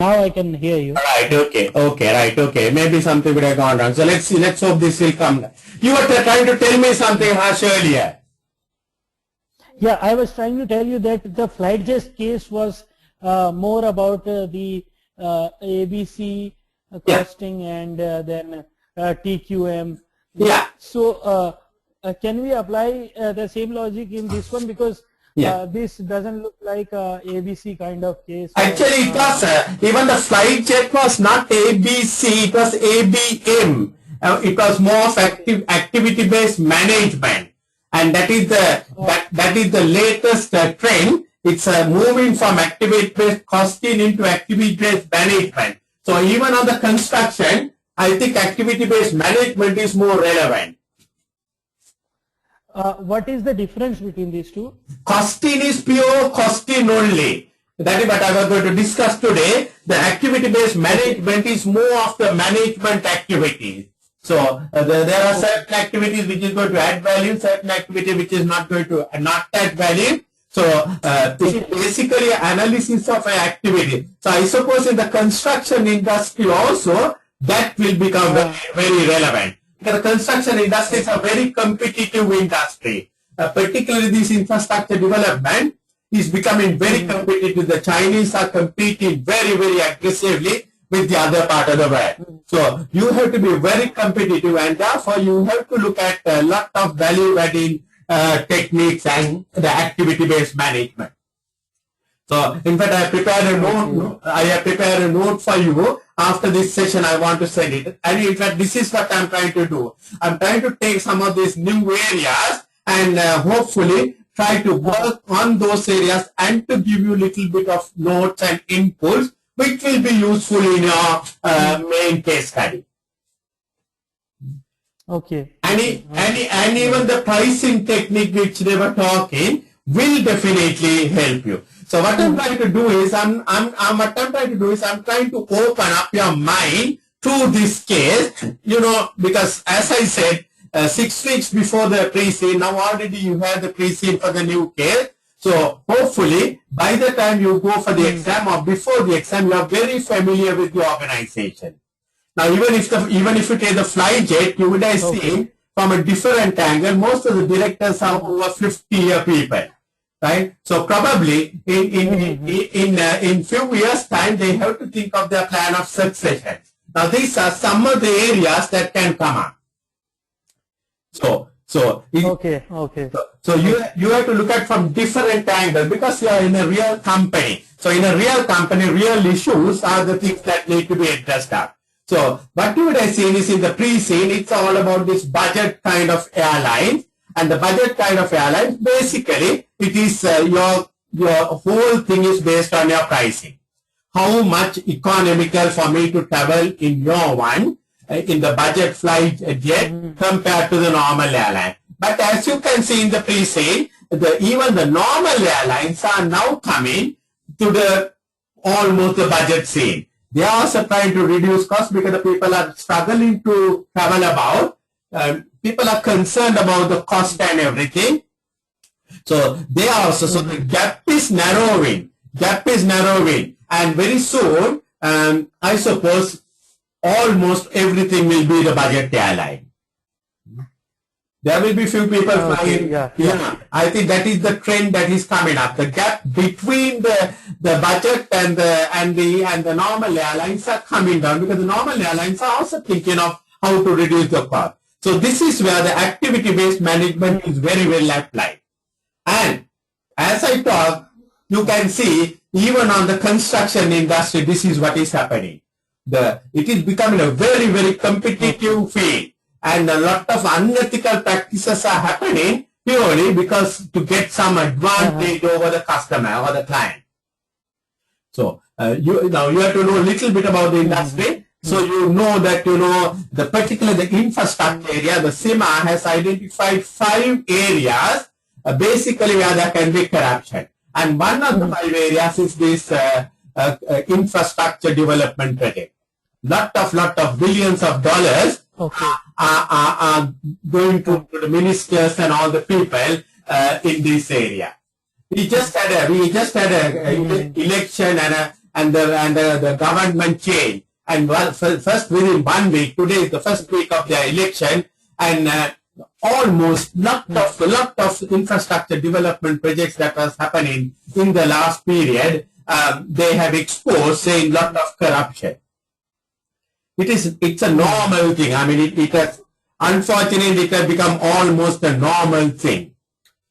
Now I can hear you. Right, okay. Maybe something would have gone wrong. So let's see, let's hope this will come. You were trying to tell me something, Harsh, earlier. Yeah, I was trying to tell you that the FlightJet case was more about the ABC costing and then TQM. Yeah. So can we apply the same logic in this one, because this doesn't look like a ABC kind of case. Actually, it was even the FlightJet was not ABC; it was ABM. It was more of activity-based management, and that is the latest trend. It's moving from activity-based costing into activity-based management. So even on the construction, I think activity-based management is more relevant. What is the difference between these two? Costing is pure costing only. That is what I was going to discuss today. The activity-based management is more of the management activities. So there are certain activities which is going to add value, certain activity which is not going to not add value. So this is basically analysis of an activity. So I suppose in the construction industry also that will become very, very relevant. Because the construction industry is a very competitive industry. Particularly this infrastructure development is becoming very competitive. The Chinese are competing very, very aggressively with the other part of the world. So you have to be very competitive, and therefore you have to look at a lot of value-adding techniques and the activity-based management. So in fact, I have prepared a note for you. After this session, I want to send it. And in fact, this is what I'm trying to do. I'm trying to take some of these new areas and hopefully try to work on those areas and to give you a little bit of notes and inputs which will be useful in your main case study. Okay. And even the pricing technique which they were talking will definitely help you. So what I'm trying to do is I'm trying to open up your mind to this case, because as I said, 6 weeks before the pre-scene, now already you have the pre-scene for the new case. So hopefully by the time you go for the exam or before the exam, you are very familiar with the organization. Now even if you take the FlightJet, you would have seen from a different angle, most of the directors are over 50-year people. Right, so probably in few years' time they have to think of their plan of succession. Now these are some of the areas that can come up. So you have to look at from different angles because you are in a real company. So in a real company, real issues are the things that need to be addressed up. So what you would have seen is in the pre-scene, it's all about this budget kind of airlines. And the budget kind of airlines, basically, it is your whole thing is based on your pricing. How much economical for me to travel in your one, in the budget flight jet compared to the normal airline. But as you can see in the pre-sale, even the normal airlines are now coming to the almost the budget scene. They are also trying to reduce costs because the people are struggling to travel about. People are concerned about the cost and everything. So they are also, so the gap is narrowing. And very soon, I suppose almost everything will be the budget airline. There will be few people flying. Yeah. I think that is the trend that is coming up. The gap between the budget and the normal airlines are coming down because the normal airlines are also thinking of how to reduce the cost. So this is where the activity-based management is very well applied. And as I talk, you can see even on the construction industry, this is what is happening. It is becoming a very, very competitive field. And a lot of unethical practices are happening purely because to get some advantage over the customer or the client. So you have to know a little bit about the industry. So you know that the infrastructure area, the SIMA has identified 5 areas basically where there can be corruption. And one of the 5 areas is this infrastructure development project. Lot of billions of dollars are going to the ministers and all the people in this area. We just had a election, and the government change. And first within 1 week, today is the first week of the election, and almost lot of infrastructure development projects that was happening in the last period, they have exposed saying lot of corruption. It's a normal thing. I mean, it has, unfortunately, it has become almost a normal thing.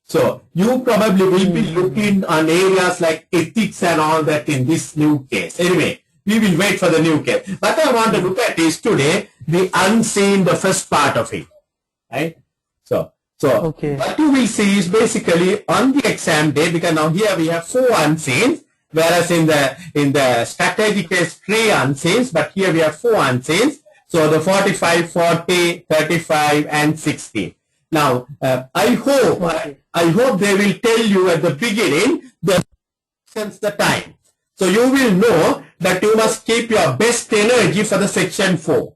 So you probably will be looking on areas like ethics and all that in this new case. Anyway, we will wait for the new case. What I want to look at is today the unseen, the first part of it, right? So Okay. what you will see is basically on the exam day, because now here we have 4 unseens, whereas in the strategy case 3 unseens, but here we have 4 unseens. So the 45, 40, 35, and 60. Now I hope they will tell you at the beginning the time. So you will know that you must keep your best energy for the section 4.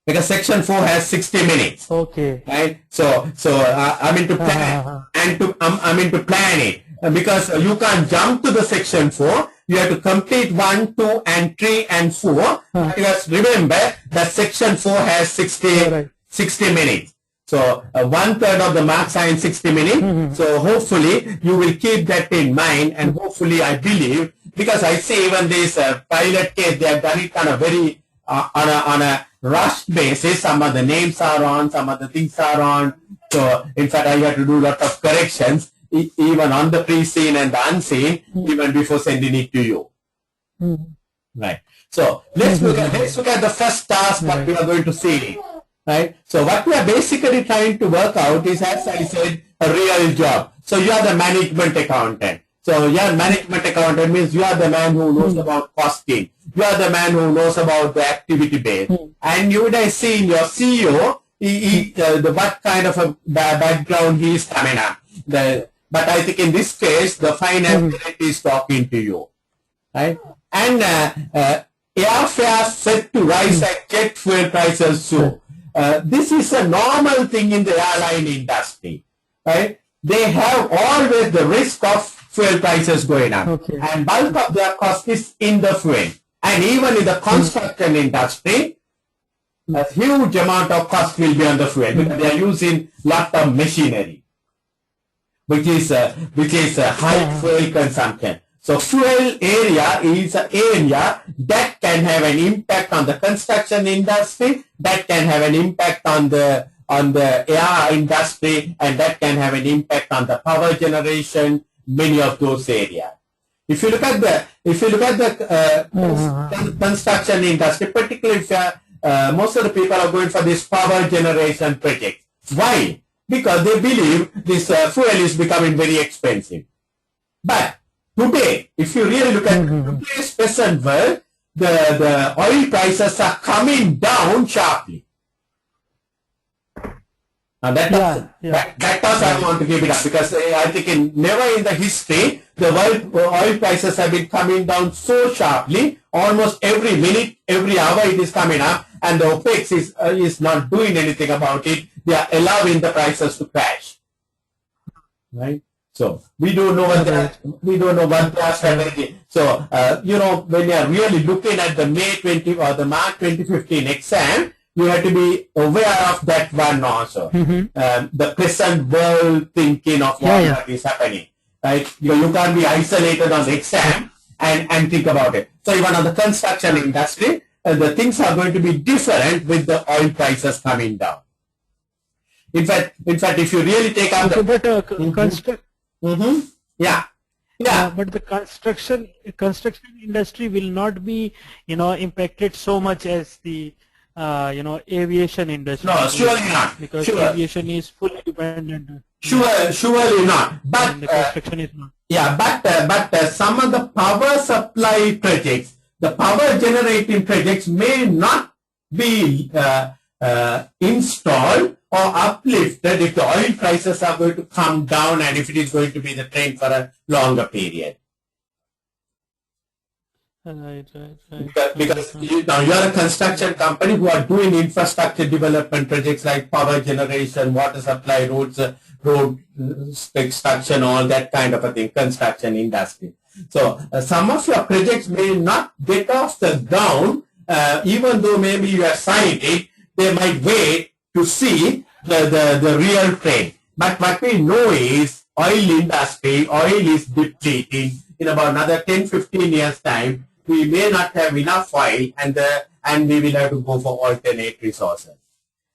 Because section 4 has 60 minutes. Okay. Right? So I mean to plan to plan it. Because you can't jump to the section 4. You have to complete 1, 2, and 3, and 4. Because remember that section 4 has 60 minutes. So 1/3 of the marks are in 60 minutes. So hopefully you will keep that in mind, and hopefully I believe, because I see even this pilot case, they have done it kind of very on a rushed basis. Some of the names are on, some of the things are on. So in fact I had to do a lot of corrections even on the pre-seen and the unseen even before sending it to you. Right. So let's look at the first task what we are going to see. Right. So what we are basically trying to work out is, as I said, a real job. So you are the management accountant. So your management accountant means you are the man who knows about costing. You are the man who knows about the activity base. And you would have seen your CEO, what kind of a background he is coming up. But I think in this case, the finance director is talking to you. Right. And airfare set to rise at jet fuel prices soon. This is a normal thing in the airline industry, right? They have always the risk of fuel prices going up, and bulk of their cost is in the fuel. And even in the construction industry, a huge amount of cost will be on the fuel because they are using lot of machinery, which is a high fuel consumption. So fuel area is an area that can have an impact on the construction industry, that can have an impact on the air industry, and that can have an impact on the power generation, many of those areas. If you look at the construction industry, particularly if most of the people are going for this power generation project. Why? Because they believe this fuel is becoming very expensive. But today, if you really look at today's present world, the oil prices are coming down sharply. Now that was I want to give it up, because I think never in the history the oil prices have been coming down so sharply. Almost every minute, every hour it is coming up, and the OPEC is not doing anything about it. They are allowing the prices to crash. Right. So we don't know what their strategy. So when you are really looking at the May 20 or the March 2015 exam, you have to be aware of that one also. The present world thinking of what is happening. Right? You can't be isolated on the exam and think about it. So even on the construction industry, the things are going to be different with the oil prices coming down. In fact, if you really take up but the but the construction industry will not be impacted so much as the aviation industry. No, surely not. Because aviation is fully dependent. Surely not. But the construction is not. Yeah, but some of the power supply projects, the power generating projects may not be installed or uplifted if the oil prices are going to come down and if it is going to be the trend for a longer period. Because now you are a construction company who are doing infrastructure development projects like power generation, water supply, road construction, all that kind of a thing, construction industry. So some of your projects may not get off the ground, even though maybe you have signed it, they might wait to see the real trend. But what we know is oil industry, oil is depleting. In about another 10-15 years time, we may not have enough oil, and we will have to go for alternate resources.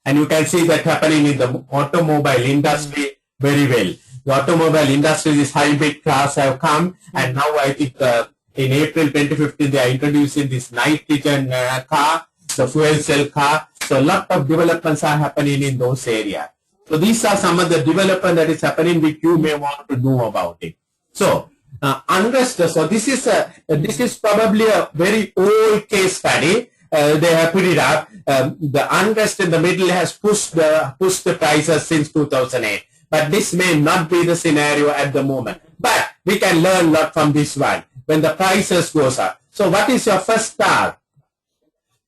And you can see that happening in the automobile industry very well. The automobile industry, this hybrid cars have come, and now I think in April 2015 they are introducing this nitrogen car, the fuel cell car. So a lot of developments are happening in those areas. So these are some of the development that is happening which you may want to know about it. So unrest. So this is probably a very old case study. They have put it up. The unrest in the middle has pushed the prices since 2008. But this may not be the scenario at the moment. But we can learn a lot from this one when the prices goes up. So what is your first task?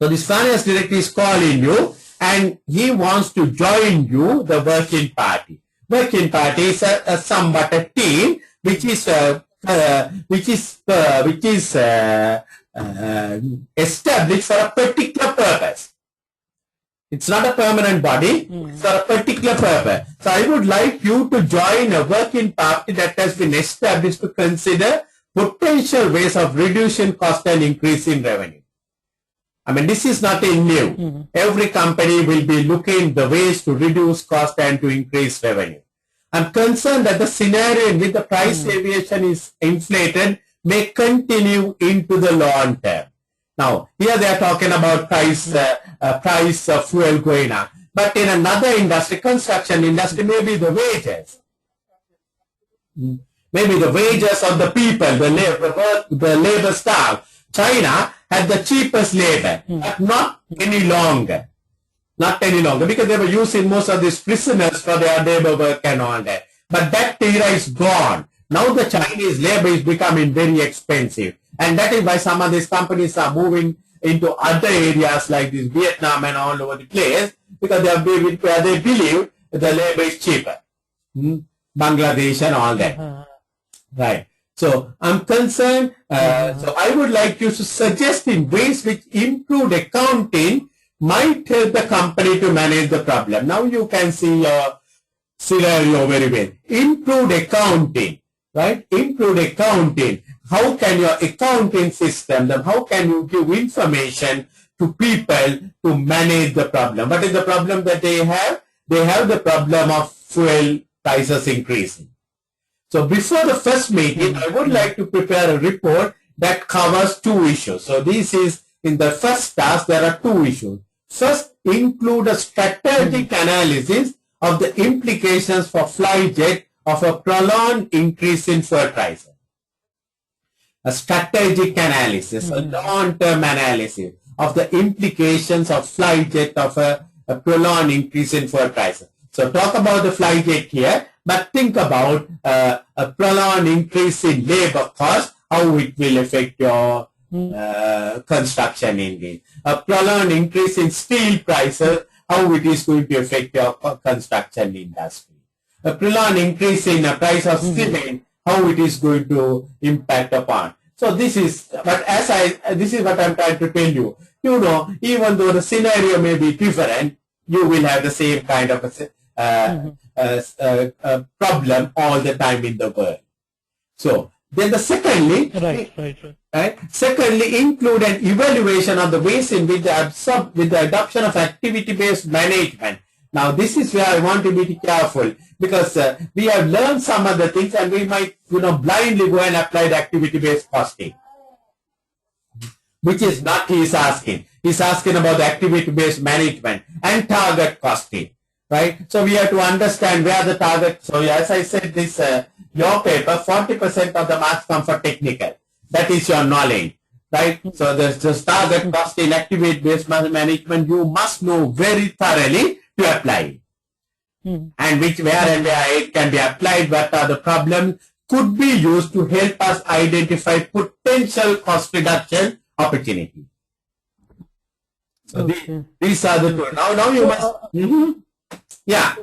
So this finance director is calling you, and he wants to join you, the working party. Working party is somewhat a team which is established for a particular purpose. It's not a permanent body, it's for a particular purpose. So I would like you to join a working party that has been established to consider potential ways of reducing cost and increasing revenue. I mean, this is nothing new. Every company will be looking the ways to reduce cost and to increase revenue. I'm concerned that the scenario in which the price aviation is inflated may continue into the long term. Now, here they are talking about price of fuel going up. But in another industry, construction industry, maybe the wages. Maybe the wages of the people, the labor staff. China had the cheapest labor, but not any longer. Not any longer, because they were using most of these prisoners for their labor work and all that. But that era is gone. Now the Chinese labor is becoming very expensive. And that is why some of these companies are moving into other areas like this Vietnam and all over the place, because they believe the labor is cheaper. Bangladesh and all that. Right. So I'm concerned. So I would like you to suggest in ways which improved accounting might help the company to manage the problem. Now you can see your scenario very well. Improved accounting, right? Improved accounting. How can your accounting system, how can you give information to people to manage the problem? What is the problem that they have? They have the problem of fuel prices increasing. So before the first meeting, I would like to prepare a report that covers two issues. So this is in the first task, there are two issues. First, include a strategic analysis of the implications for flyjet of a prolonged increase in fuel prices. A strategic analysis, a long-term analysis of the implications of flyjet of a prolonged increase in fuel prices. So talk about the flyjet here, but think about a prolonged increase in labor cost, how it will affect your construction engine. A prolonged increase in steel prices, how it is going to affect your construction industry. A prolonged increase in the price of cement, how it is going to impact upon. So this is, but this is what I'm trying to tell you. You know, even though the scenario may be different, you will have the same kind of a problem all the time in the world. So then the secondly, secondly, include an evaluation of the ways in which with the adoption of activity-based management. Now this is where I want to be careful, because we have learned some of the things and we might, blindly go and apply the activity-based costing, which is not he is asking. He's asking about the activity-based management and target costing, right? So we have to understand where the target. So as I said, this your paper, 40% of the marks come for technical. That is your knowledge, right? So there's just target costing, activity-based management. You must know very thoroughly to apply it. And where it can be applied, what are the problems, could be used to help us identify potential cost reduction opportunity. So these are the two. Now you must. Yeah.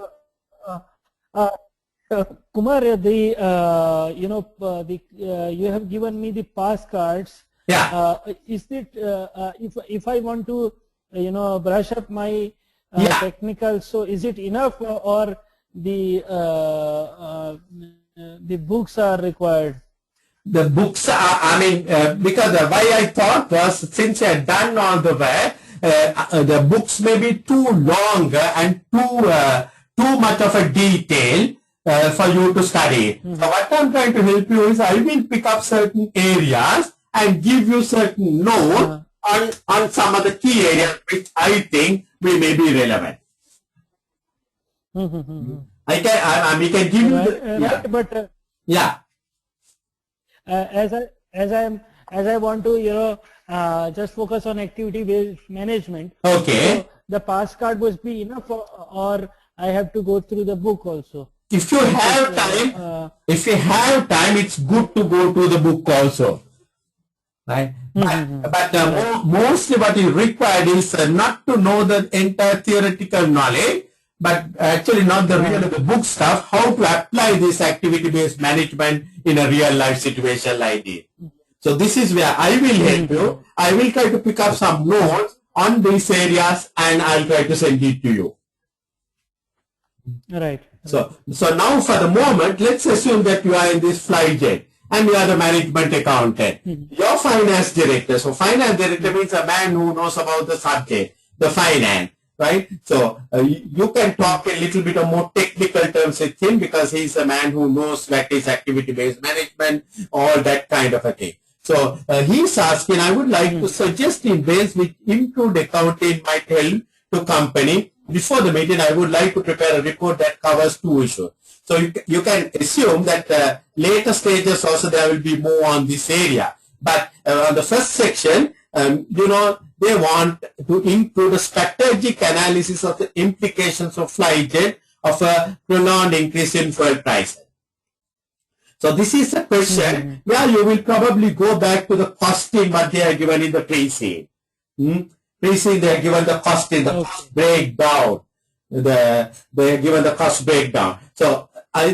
Kumar, you have given me the pass cards. Yeah. Is it if I want to brush up my technical, so is it enough, or the books are required? The books are, I mean, because why I thought was, since I had done all the work, the books may be too long and too much of a detail for you to study. So what I'm trying to help you is, I will pick up certain areas and give you certain notes on some of the key areas which I think may be relevant. We can give you the, as I want to just focus on activity based management. Okay. So the pass card must be enough, or I have to go through the book also. If you have time, it's good to go to the book also. Right? But mostly what is required is not to know the entire theoretical knowledge, but actually not the real the book stuff, how to apply this activity-based management in a real-life situation like this. So this is where I will help you. I will try to pick up some notes on these areas and I'll try to send it to you. Right. So now for the moment, let's assume that you are in this flight jet and you are the management accountant. Your finance director. So finance director means a man who knows about the subject, the finance, right? So you can talk a little bit of more technical terms with him because he's a man who knows what is activity-based management, all that kind of a thing. So he's asking, I would like to suggest in ways which improved accounting might help to company. Before the meeting, I would like to prepare a report that covers 2 issues. So you can assume that later stages also there will be more on this area. But on the first section, they want to include a strategic analysis of the implications of flight jet of a prolonged increase in fuel prices. So this is a question where you will probably go back to the costing what they are given in the pre-scene. Pre-scene they are given the costing, the cost breakdown. They are given the cost breakdown. So I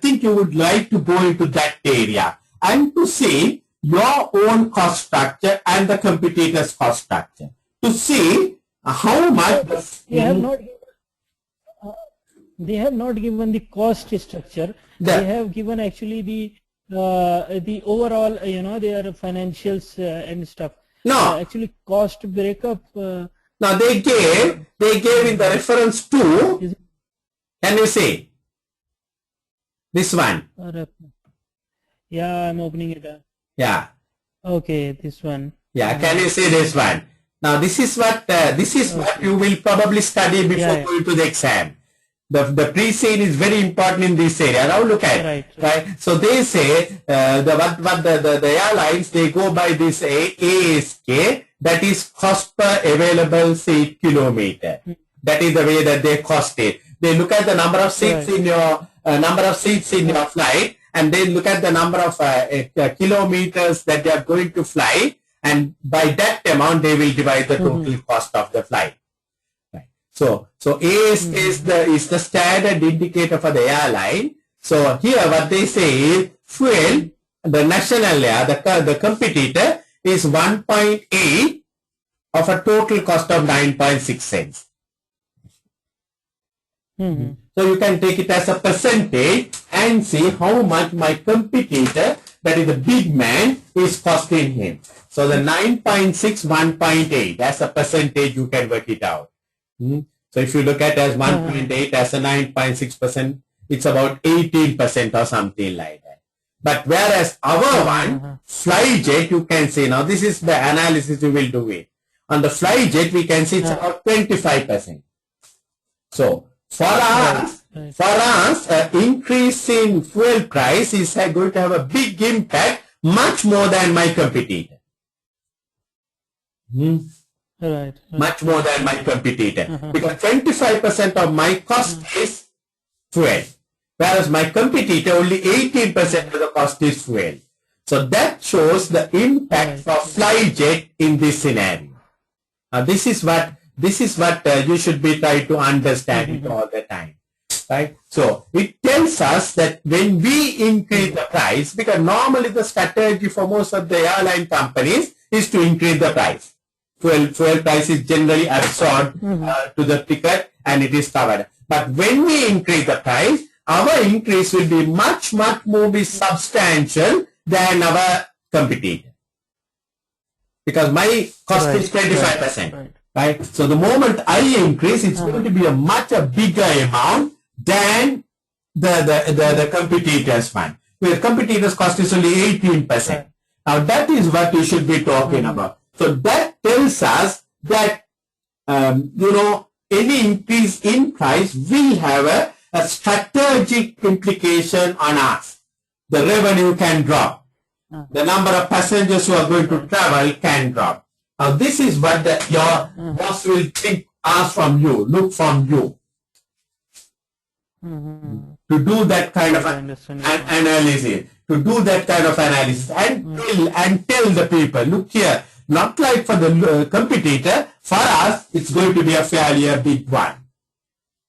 think you would like to go into that area and to see your own cost structure and the competitor's cost structure to see how much they have not given the cost structure. They have given actually the overall, their financials and stuff. No, actually cost breakup. No, they gave in the reference to. Can you see this one? Yeah, I'm opening it up. Yeah. Okay, this one. Yeah, can you see this one? Now this is what what you will probably study before going to the exam. The pre-scene is very important in this area. Now look at it. Right. So they say the airlines, they go by this ASK, that is cost per available seat kilometer. That is the way that they cost it. They look at the number of seats in your flight, and then look at the number of kilometers that they are going to fly, and by that amount they will divide the total cost of the flight. So ASK is the standard indicator for the airline. So here what they say is fuel, the national air, the competitor is 1.8 of a total cost of 9.6 cents. So you can take it as a percentage and see how much my competitor, that is the big man, is costing him. So the 9.6, 1.8, that's a percentage, you can work it out. So if you look at as 1.8 as a 9.6%, it's about 18% or something like that. But whereas our one, Flyjet, you can see, now this is the analysis we will do it. On the Flyjet, we can see it's about 25%. So for us, increase in fuel price is going to have a big impact, much more than my competitor. Much more than my competitor. Because 25% of my cost is fuel. whereas my competitor only 18% of the cost is fuel. So that shows the impact for flyjet in this scenario. This is what you should be trying to understand it all the time, right? So it tells us that when we increase the price, because normally the strategy for most of the airline companies is to increase the price. Fuel price is generally absorbed to the ticket and it is covered. But when we increase the price, our increase will be much more substantial than our competitor. Because my cost is 25%, right? So the moment I increase, it's going to be a much bigger amount than the competitor's one. Where competitor's cost is only 18%. Now that is what we should be talking about. So that tells us that any increase in price will have a strategic implication on us. The revenue can drop. The number of passengers who are going to travel can drop. Now this is what your boss will ask from you, look from you. To do that kind of analysis. To do that kind of analysis and tell the people, look here, not like for the competitor, for us it's going to be a fairly big one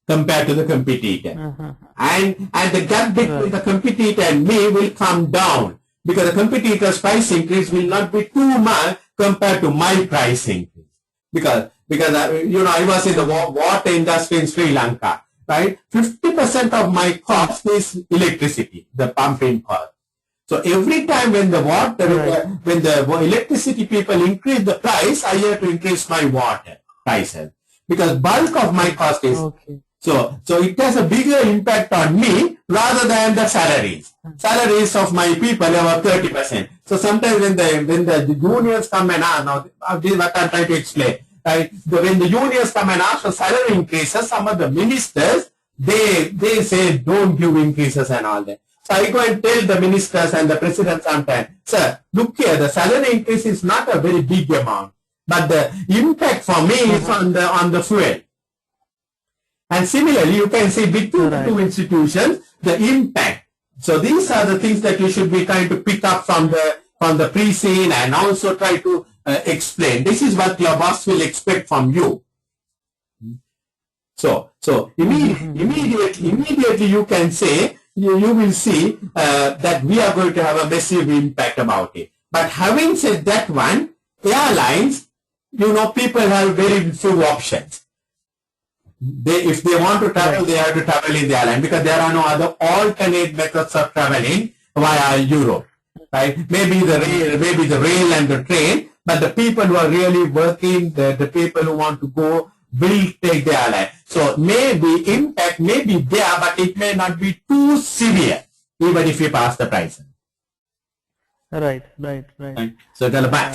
compared to the competitor. And the gap between the competitor and me will come down, because the competitor's price increase will not be too much compared to my price increase. Because I was in the water industry in Sri Lanka, right? 50% of my cost is electricity, the pumping cost. So every time when the when the electricity people increase the price, I have to increase my water prices, because bulk of my cost is so it has a bigger impact on me rather than the salaries. Salaries of my people are 30%. So sometimes when the unions come and ask, now this is what I'm trying to explain, right? When the unions come and ask for salary increases, some of the ministers they say don't give increases and all that. So I go and tell the ministers and the president sometimes, sir, look here, the salary increase is not a very big amount, but the impact for me is on the fuel. And similarly, you can see between the two institutions, the impact. So these are the things that you should be trying to pick up from the pre-scene and also try to explain. This is what your boss will expect from you. So immediately you can say, you will see that we are going to have a massive impact about it. But having said that one, airlines, people have very few options. If they want to travel, they have to travel in the airline, because there are no other alternate methods of traveling via Europe, right? Maybe the rail and the train, but the people who are really working, the people who want to go will take the airline. So maybe impact may be there, but it may not be too severe, even if you pass the price. Right. So tell back.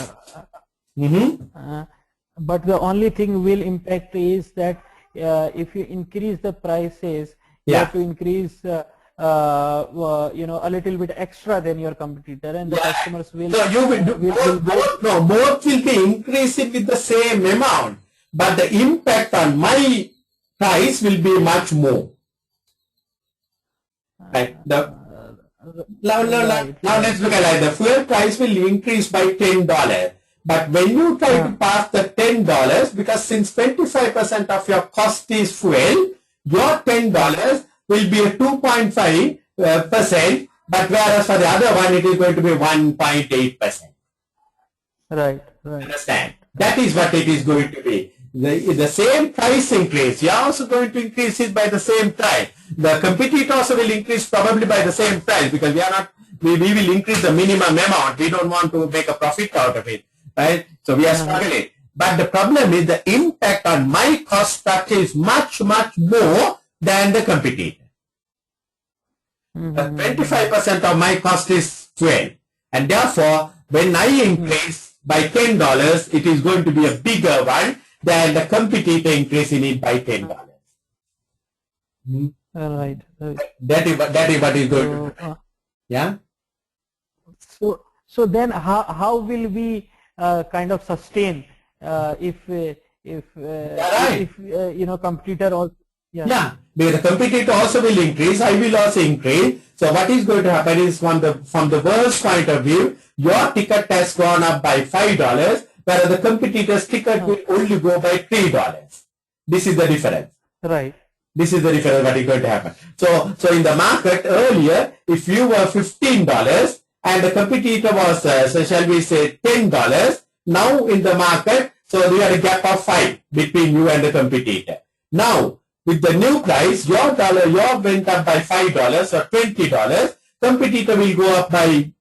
But the only thing will impact is that if you increase the prices, you have to increase a little bit extra than your competitor, and the customers will. So you will do both will be increasing with the same amount, but the impact on my price will be much more. Right. Now let's look at it. The fuel price will increase by $10. But when you try to pass the $10, because since 25% of your cost is fuel, your $10 will be a 2.5%, but whereas for the other one it is going to be 1.8%. Right. Understand? That is what it is going to be. The same price increase, you are also going to increase it by the same price. The competitor also will increase probably by the same price, because we will increase the minimum amount. We don't want to make a profit out of it. Right? So we are struggling. But the problem is the impact on my cost structure is much more than the competitor. 25% of my cost is fuel. And therefore, when I increase by $10, it is going to be a bigger one than the competitor increasing it by $10. Right. That is what is going to happen. Yeah? So then how will we kind of sustain if competitor also Yeah, because the competitor also will increase, I will also increase. So what is going to happen is from the worst point of view, your ticket has gone up by $5, whereas the competitor's ticket will only go by $3. This is the difference. Right. This is the difference what is going to happen. So in the market earlier, if you were $15 and the competitor was, so shall we say $10, now in the market, so you had a gap of 5 between you and the competitor. Now, with the new price, your went up by $5 or $20. Competitor will go up by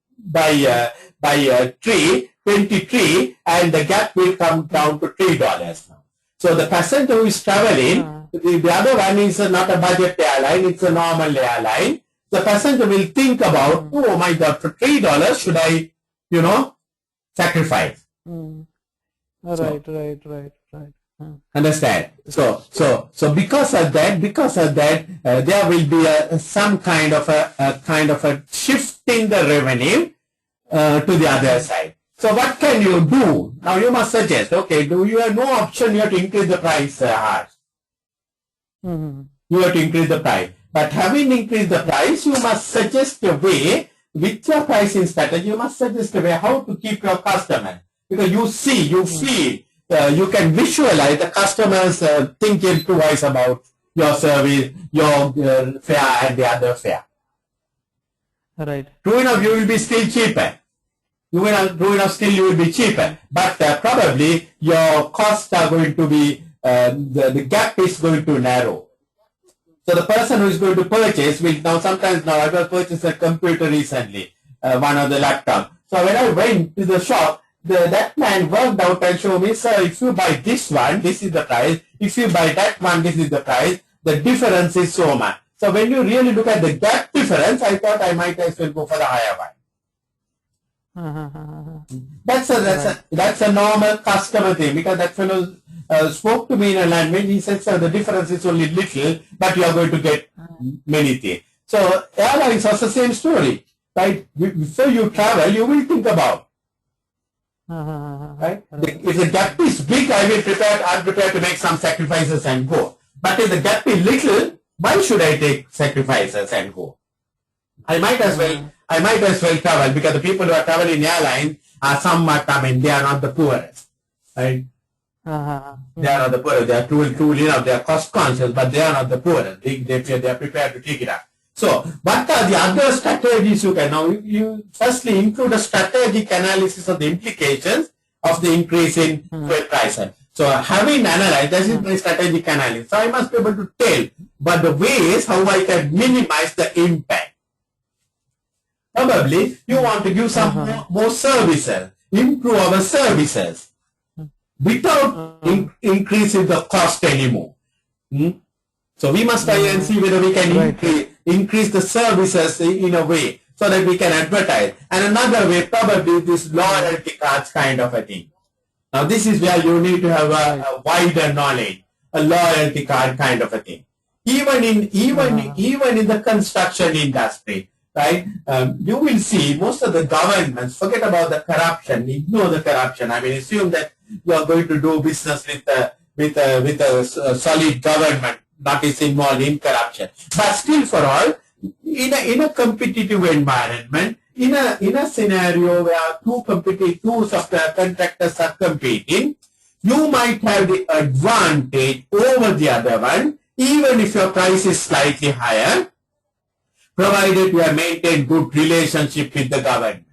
23, and the gap will come down to $3 now. So the passenger who is traveling, the other one is not a budget airline, it's a normal airline. The passenger will think about, oh my God, for $3 should I, sacrifice? Right. Understand? So because of that, there will be some kind of a shift in the revenue to the other side. So what can you do? Now you must suggest, okay, you have no option, you have to increase the price, Harsh. You have to increase the price. But having increased the price, you must suggest a way, with your pricing strategy, you must suggest a way how to keep your customer. Because you see, you feel, you can visualize the customers thinking twice about your service, your fare and the other fare. Right. True enough, you will be still cheaper. You will be cheaper. But probably your costs are going to be, the gap is going to narrow. So the person who is going to purchase will now, I was purchasing a computer recently, one of the laptop. So when I went to the shop, that man worked out and showed me, sir, if you buy this one, this is the price. If you buy that one, this is the price. The difference is so much. So when you really look at the gap difference, I thought I might as well go for the higher one. That's a normal customer thing, because that fellow spoke to me in a language. He said, sir, the difference is only little, but you are going to get many things. So airlines are the same story, right? Before you travel, you will think about. Right? If the gap is big, I'm prepared to make some sacrifices and go. But if the gap is little, why should I take sacrifices and go? I might as well travel, because the people who are traveling airlines are somewhat, they are not the poorest. Right? They are not the poorest. They are truly they are cost conscious, but they are not the poorest. They are prepared to take it up. So, what are the other strategies you can? Now, you firstly include a strategic analysis of the implications of the increase in fuel prices. So, having analyzed, this is my strategic analysis. So, I must be able to tell but the ways how I can minimize the impact. Probably, you want to give some more services, improve our services without increasing the cost anymore. So we must try and see whether we can increase the services in a way so that we can advertise. And another way, probably this loyalty cards kind of a thing. Now this is where you need to have a wider knowledge, a loyalty card kind of a thing. Even in the construction industry, right? You will see most of the governments forget about the corruption, ignore the corruption. I mean, assume that you are going to do business with a solid government, not is involved in corruption. But still, for all, in a competitive environment, in a scenario where two software contractors are competing, you might have the advantage over the other one, even if your price is slightly higher, provided you have maintained good relationship with the government.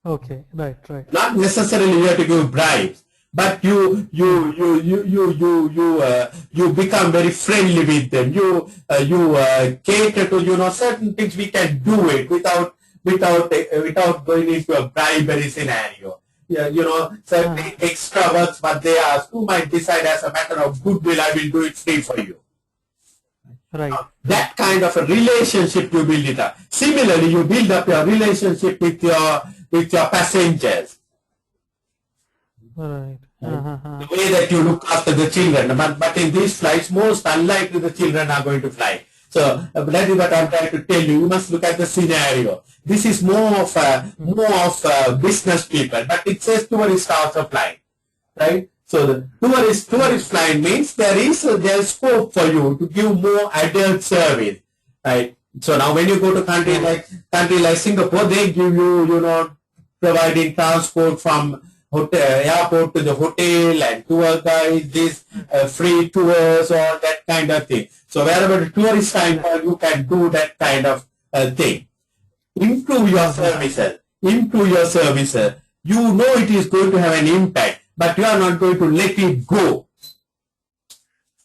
Okay, right. Not necessarily you have to give bribes, but you become very friendly with them. You cater to certain things. We can do it without going into a bribery scenario. Certain extra works, but they ask, who might decide as a matter of goodwill, I will do it free for you. Right. That kind of a relationship you build it up. Similarly, you build up your relationship with your passengers. Right. The way that you look after the children. But in these flights, most unlikely the children are going to fly. So that is what I'm trying to tell you. You must look at the scenario. This is more of business people, but it says tourist also flying, right? So the tourist flight means there is scope for you to give more adult service, right? So now when you go to country like Singapore, they give you, providing transport from airport to the hotel and tour guides, this free tours, all that kind of thing. So wherever the tourist time, you can do that kind of thing. Improve your services. You know it is going to have an impact, but you are not going to let it go.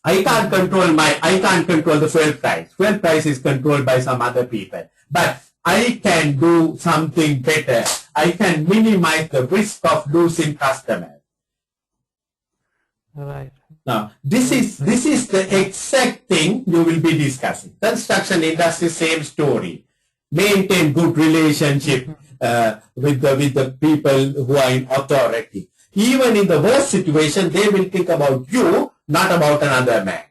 I can't control the fuel price. Fuel price is controlled by some other people. But I can do something better. I can minimize the risk of losing customers. Right. Now, this is the exact thing you will be discussing. Construction industry, same story. Maintain good relationship with the people who are in authority. Even in the worst situation, they will think about you, not about another man.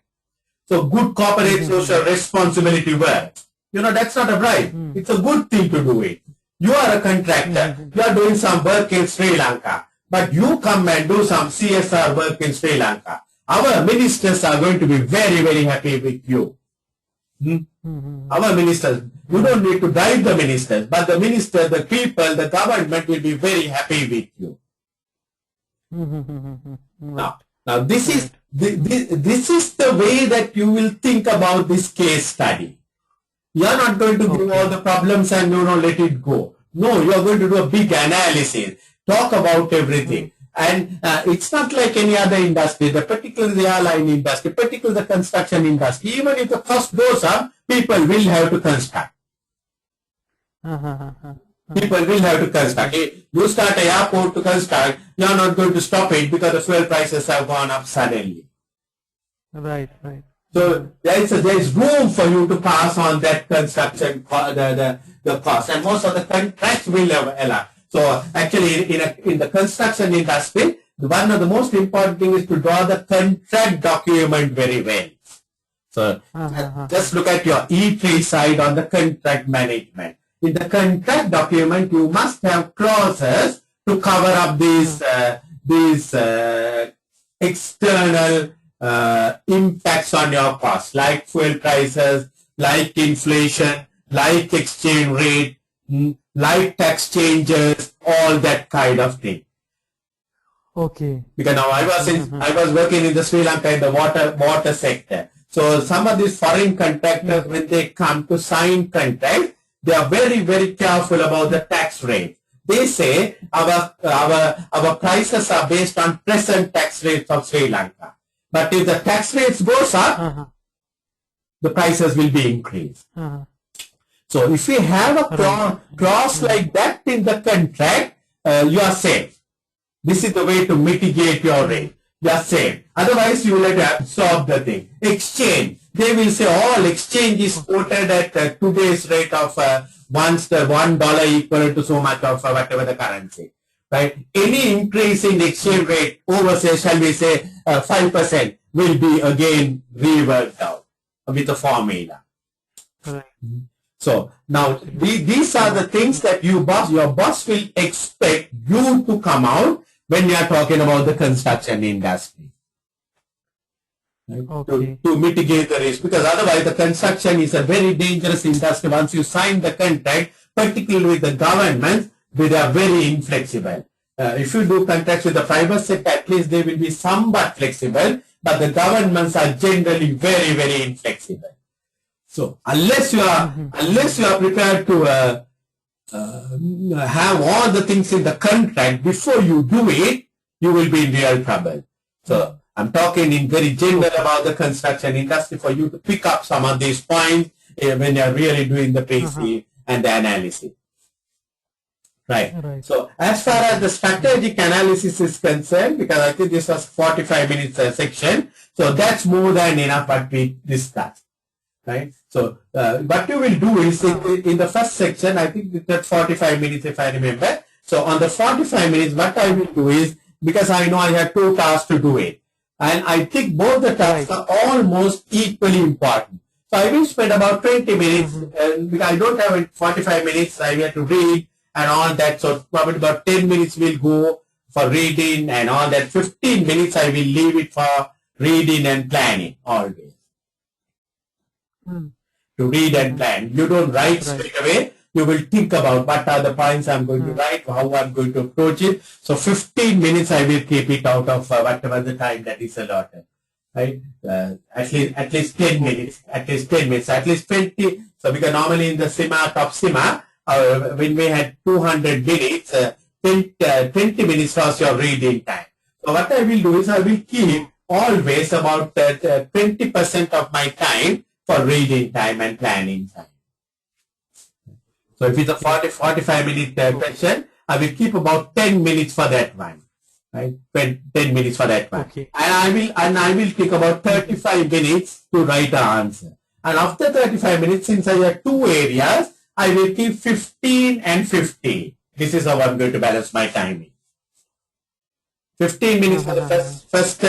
So good corporate social responsibility work. That's not a bribe. It's a good thing to do it. You are a contractor. You are doing some work in Sri Lanka. But you come and do some CSR work in Sri Lanka. Our ministers are going to be very, very happy with you. Our ministers, you don't need to drive the ministers, but the minister, the people, the government will be very happy with you. Now this is the way that you will think about this case study. You are not going to give all the problems and let it go. No, you are going to do a big analysis, talk about everything. And it's not like any other industry, particularly the airline industry, particularly the construction industry. Even if the cost goes up, people will have to construct. People will have to construct. You start an airport to construct, you are not going to stop it because the fuel prices have gone up suddenly. Right. So there is room for you to pass on that construction, the cost, and most of the contracts will allow. So actually, in the construction industry, one of the most important things is to draw the contract document very well. So just look at your E3 side on the contract management. In the contract document, you must have clauses to cover up these external impacts on your costs, like fuel prices, like inflation, like exchange rate, like tax changes, all that kind of thing. Okay. Because now I was working in the Sri Lanka in the water sector. So some of these foreign contractors, when they come to sign contracts, they are very, very careful about the tax rate. They say our prices are based on present tax rates of Sri Lanka. But if the tax rates goes up, the prices will be increased. So if you have a clause like that in the contract, you are safe. This is the way to mitigate your rate. You are safe. Otherwise, you will have to absorb the thing. Exchange. They will say all exchange is quoted at today's rate of once the $1 equal to so much of whatever the currency. Right? Any increase in exchange rate over, say, shall we say, 5% will be again reworked out with the formula. Right. So now these are the things that your boss will expect you to come out when you are talking about the construction industry. Right? Okay. To mitigate the risk, because otherwise the construction is a very dangerous industry. Once you sign the contract, particularly with the government, they are very inflexible. If you do contracts with the private sector, at least they will be somewhat flexible, but the governments are generally very, very inflexible. So unless you are prepared to have all the things in the contract before you do it, you will be in real trouble. So I'm talking in very general about the construction industry for you to pick up some of these points when you're really doing the PC and the analysis. Right. So as far as the strategic analysis is concerned, because I think this was 45 minutes section, so that's more than enough what we discussed. Right. So what you will do is in the first section, I think that's 45 minutes if I remember. So on the 45 minutes, what I will do is, because I know I have 2 tasks to do it, and I think both the tasks are almost equally important. So I will spend about 20 minutes, because I don't have 45 minutes, I have to read and all that. So probably about 10 minutes will go for reading and all that. 15 minutes I will leave it for reading and planning always. To read and plan. You don't write straight away. You will think about what are the points I'm going to write, how I'm going to approach it. So 15 minutes I will keep it out of whatever the time that is allotted. Right? At least 10 minutes. At least 10 minutes. At least 20. So because normally in the SIMA, top SIMA, when we had 200 minutes, 20 minutes was your reading time. So what I will do is I will keep always about 20% of my time for reading time and planning time. So if it's a 45 minute question, I will keep about 10 minutes for that one. Right? 10 minutes for that one. Okay. And I will take about 35 minutes to write the answer. And after 35 minutes, since I have two areas, I will keep 15 and 15. This is how I'm going to balance my timing. 15 minutes for the first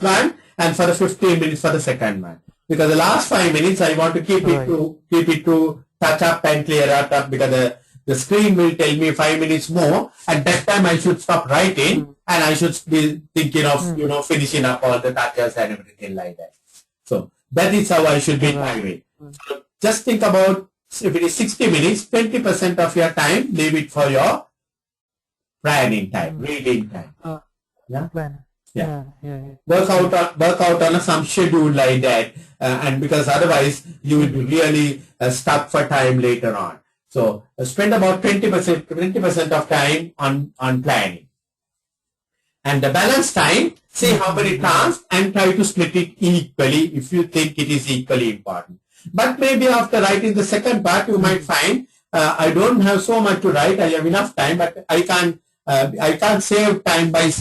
one, and for the 15 minutes for the second one. Because the last 5 minutes I want to keep it to touch up and clear up, because the screen will tell me 5 minutes more. At that time I should stop writing and I should be thinking of finishing up all the touches and everything like that. So that is how I should be timing. So just think about, if it is 60 minutes, 20% of your time, leave it for your planning time, reading time. Work out on some schedule like that, and because otherwise you will be really stuck for time later on. So spend about 20% of time on planning. And the balance time, see how many tasks and try to split it equally if you think it is equally important. But maybe after writing the second part, you might find I don't have so much to write. I have enough time, but I can't save time by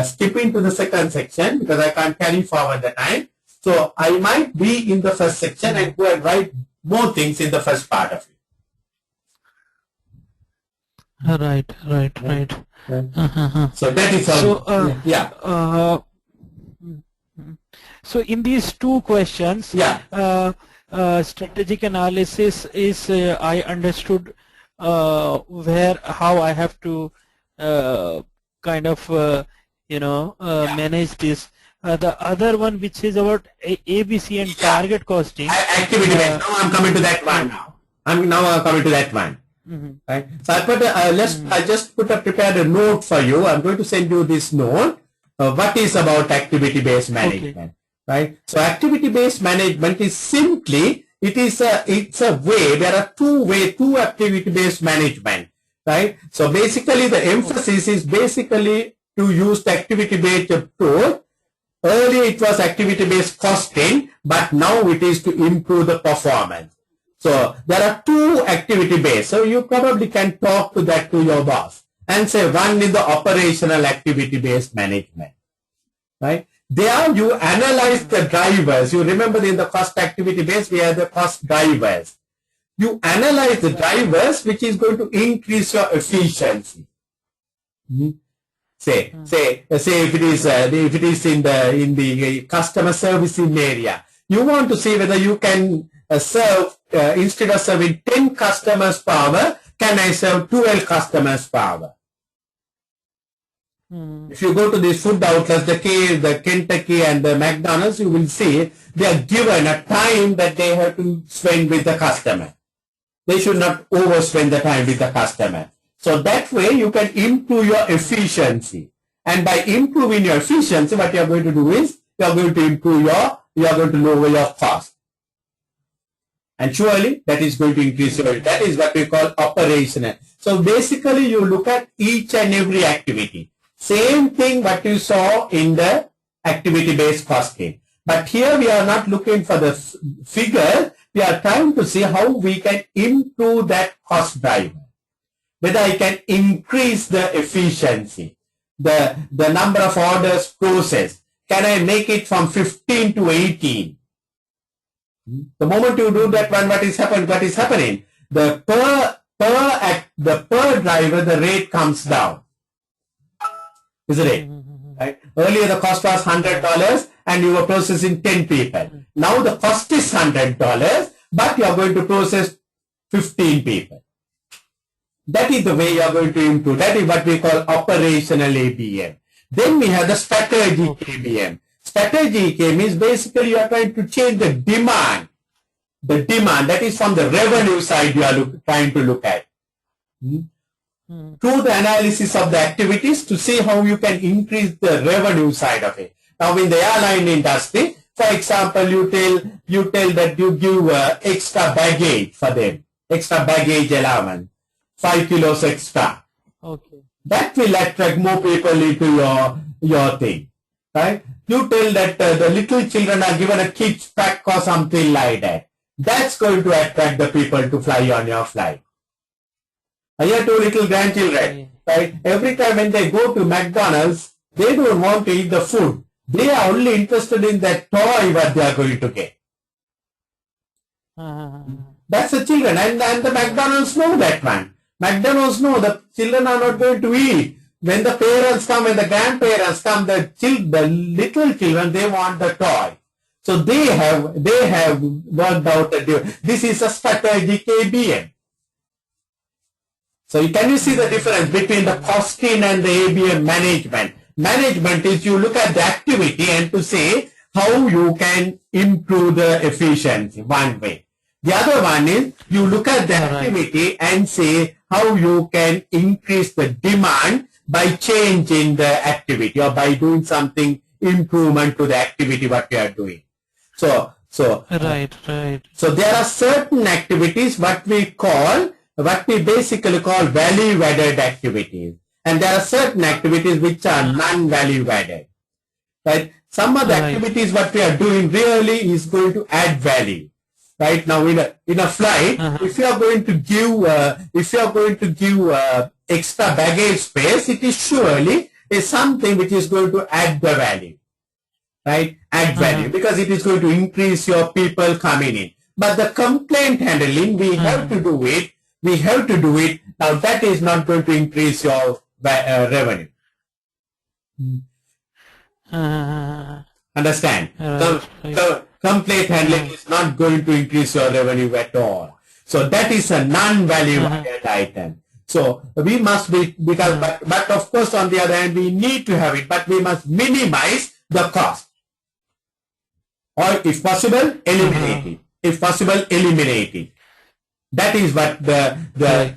skipping to the second section because I can't carry forward the time. So I might be in the first section and go and write more things in the first part of it. Right. So that is all. So in these two questions, strategic analysis is I understood how I have to manage this. The other one, which is about ABC and target costing. Activity based. Now I'm coming to that one. I'm coming to that one. Right. So I put I just prepared a note for you. I'm going to send you this note. What is about activity based management? Okay. Right. So activity based management is simply, it's a way. There are two activity based management. Right. So basically the emphasis is basically to use the activity based approach. Earlier it was activity based costing, but now it is to improve the performance. So there are two activity based. So you probably can talk to your boss and say one is the operational activity based management. Right? There you analyze the drivers. You remember in the cost activity base we have the cost drivers. You analyze the drivers which is going to increase your efficiency. Say if it is in the customer servicing area, you want to see whether you can serve instead of serving 10 customers per hour, can I serve 12 customers per hour? If you go to these food outlets, the Kentucky and the McDonald's, you will see they are given a time that they have to spend with the customer. They should not overspend the time with the customer. So that way you can improve your efficiency. And by improving your efficiency, what you are going to do is you are going to lower your cost. And surely that is going to increase your, that is what we call operational. So basically you look at each and every activity. Same thing what you saw in the activity-based costing. But here we are not looking for the figure. We are trying to see how we can improve that cost driver. Whether I can increase the efficiency, the number of orders processed. Can I make it from 15 to 18? The moment you do that one, what is happening? The per driver, the rate comes down. Isn't it? Right? Earlier the cost was $100 and you were processing 10 people. Now the cost is $100, but you are going to process 15 people. That is the way you are going to improve. That is what we call operational ABM. Then we have the strategic ABM. Strategic ABM is basically you are trying to change the demand. The demand, that is from the revenue side you are trying to look at. Through the analysis of the activities to see how you can increase the revenue side of it. Now in the airline industry, for example, you tell that you give extra baggage for them, extra baggage allowance, 5 kilos extra. Okay. That will attract more people into your thing, right? You tell that the little children are given a kids pack or something like that. That's going to attract the people to fly on your flight. I have 2 little grandchildren, right? Every time when they go to McDonald's, they don't want to eat the food. They are only interested in that toy what they are going to get. That's the children, and the McDonald's know that one. McDonald's know the children are not going to eat. When the parents come, when the grandparents come, the little children, they want the toy. So they have worked out that this is a strategic ABM. So can you see the difference between the costing and the ABM management? Management is you look at the activity and to say how you can improve the efficiency, one way. The other one is you look at the activity and say how you can increase the demand by changing the activity or by doing something improvement to the activity what you are doing. So Right. So there are certain activities what we basically call value added activities, and there are certain activities which are non-value added. Right? Some of the activities what we are doing really is going to add value. Right now in a flight, if you are going to give extra baggage space, it is surely something which is going to add the value. Right? Add value because it is going to increase your people coming in. But the complaint handling, we have to do it. Now that is not going to increase your revenue. Understand? So complaint handling is not going to increase your revenue at all. So that is a non-value added item. So we must be, because, but of course on the other hand, we need to have it, but we must minimize the cost. Or if possible, eliminate it. If possible, eliminate it. That is what the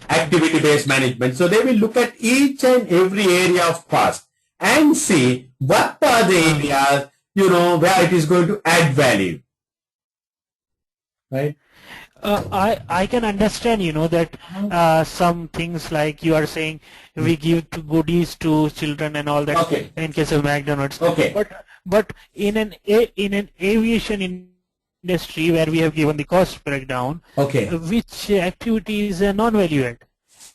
activity-based management. So they will look at each and every area of cost and see what are the areas, where it is going to add value. Right? I can understand, that some things like you are saying we give goodies to children and all that in case of McDonald's. But in an aviation industry where we have given the cost breakdown, which activity is non-value add?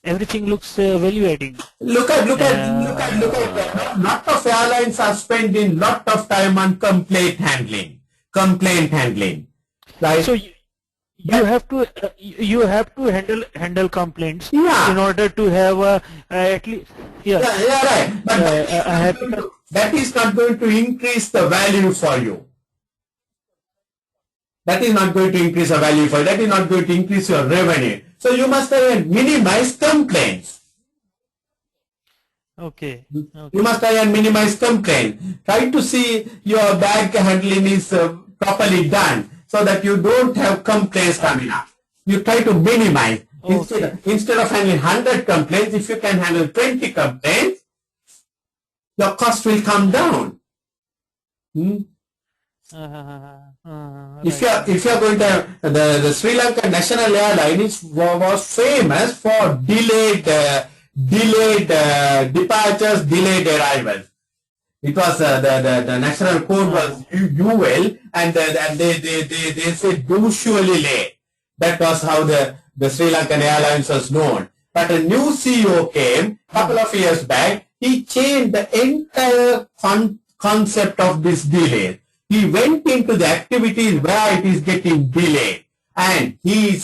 Everything looks value adding. Look at that. Lot of airlines are spending lot of time on complaint handling. Right? So you have to handle complaints in order to have at least right. But that is not going to increase the value for you. That is not going to increase the value for you. That is not going to increase your revenue. So you must minimize complaints. Okay. You must try and minimize complaints. Try to see your bag handling is properly done so that you don't have complaints coming up. You try to minimize. Instead of handling 100 complaints, if you can handle 20 complaints, your cost will come down. If you are going to the Sri Lankan National Airline was famous for delayed departures, delayed arrivals. It was the national code was UL, and they said usually late. That was how the Sri Lankan Airlines was known. But a new CEO came a couple of years back. He changed the entire concept of this delay. He went into the activities where it is getting delayed, and he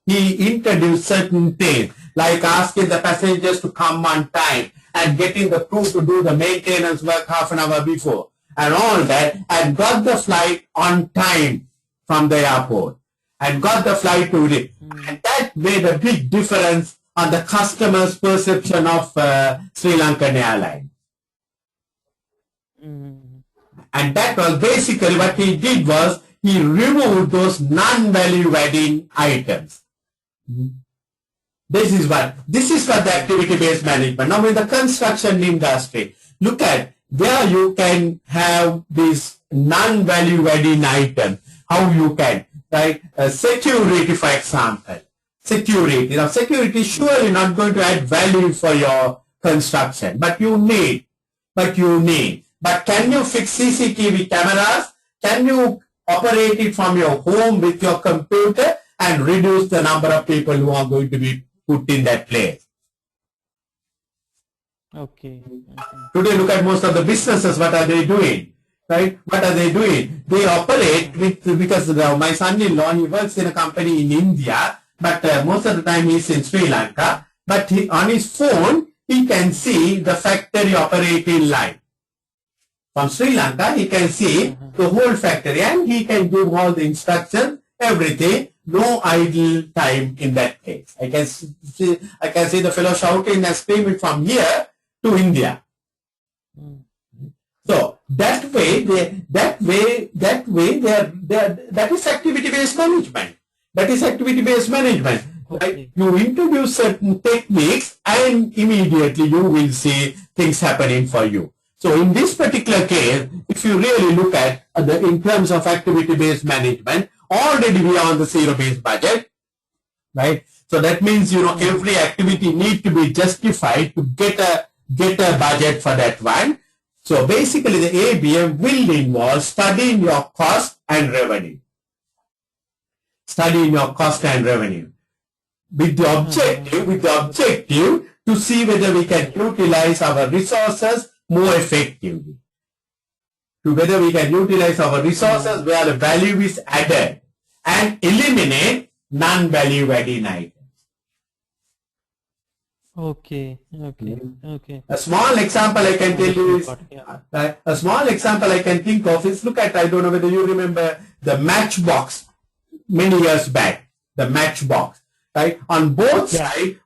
introduced certain things like asking the passengers to come on time and getting the crew to do the maintenance work half an hour before and all that, and got the flight on time from the airport and got the flight to it. And that made a big difference on the customer's perception of Sri Lankan Airlines. And that was basically what he did was he removed those non-value adding items. This is for the activity-based management. Now in the construction industry, look at there you can have this non-value adding item. How you can, right? Security, for example. Security. Now security is surely not going to add value for your construction, but you need. But can you fix CCTV cameras? Can you operate it from your home with your computer and reduce the number of people who are going to be put in that place? Okay. Today, look at most of the businesses. What are they doing? Right? What are they doing? They operate with, because my son-in-law, he works in a company in India, but most of the time he's in Sri Lanka. But on his phone, he can see the factory operating line. From Sri Lanka, he can see the whole factory and he can give all the instructions, everything, no idle time in that case. I can see the fellow shouting and screaming from here to India. So that is activity-based management. That is activity-based management. Right? You introduce certain techniques and immediately you will see things happening for you. So in this particular case, if you really look at in terms of activity-based management, already we are on the zero-based budget, right? So that means, every activity needs to be justified to get a budget for that one. So basically the ABM will involve studying your cost and revenue. Studying your cost and revenue. With the objective to see whether we can utilize our resources more effectively. To whether we can utilize our resources where the value is added and eliminate non-value adding items. Okay. A small example I can tell you is, a small example I can think of is, look at, I don't know whether you remember the matchbox many years back, the matchbox, right? On both sides,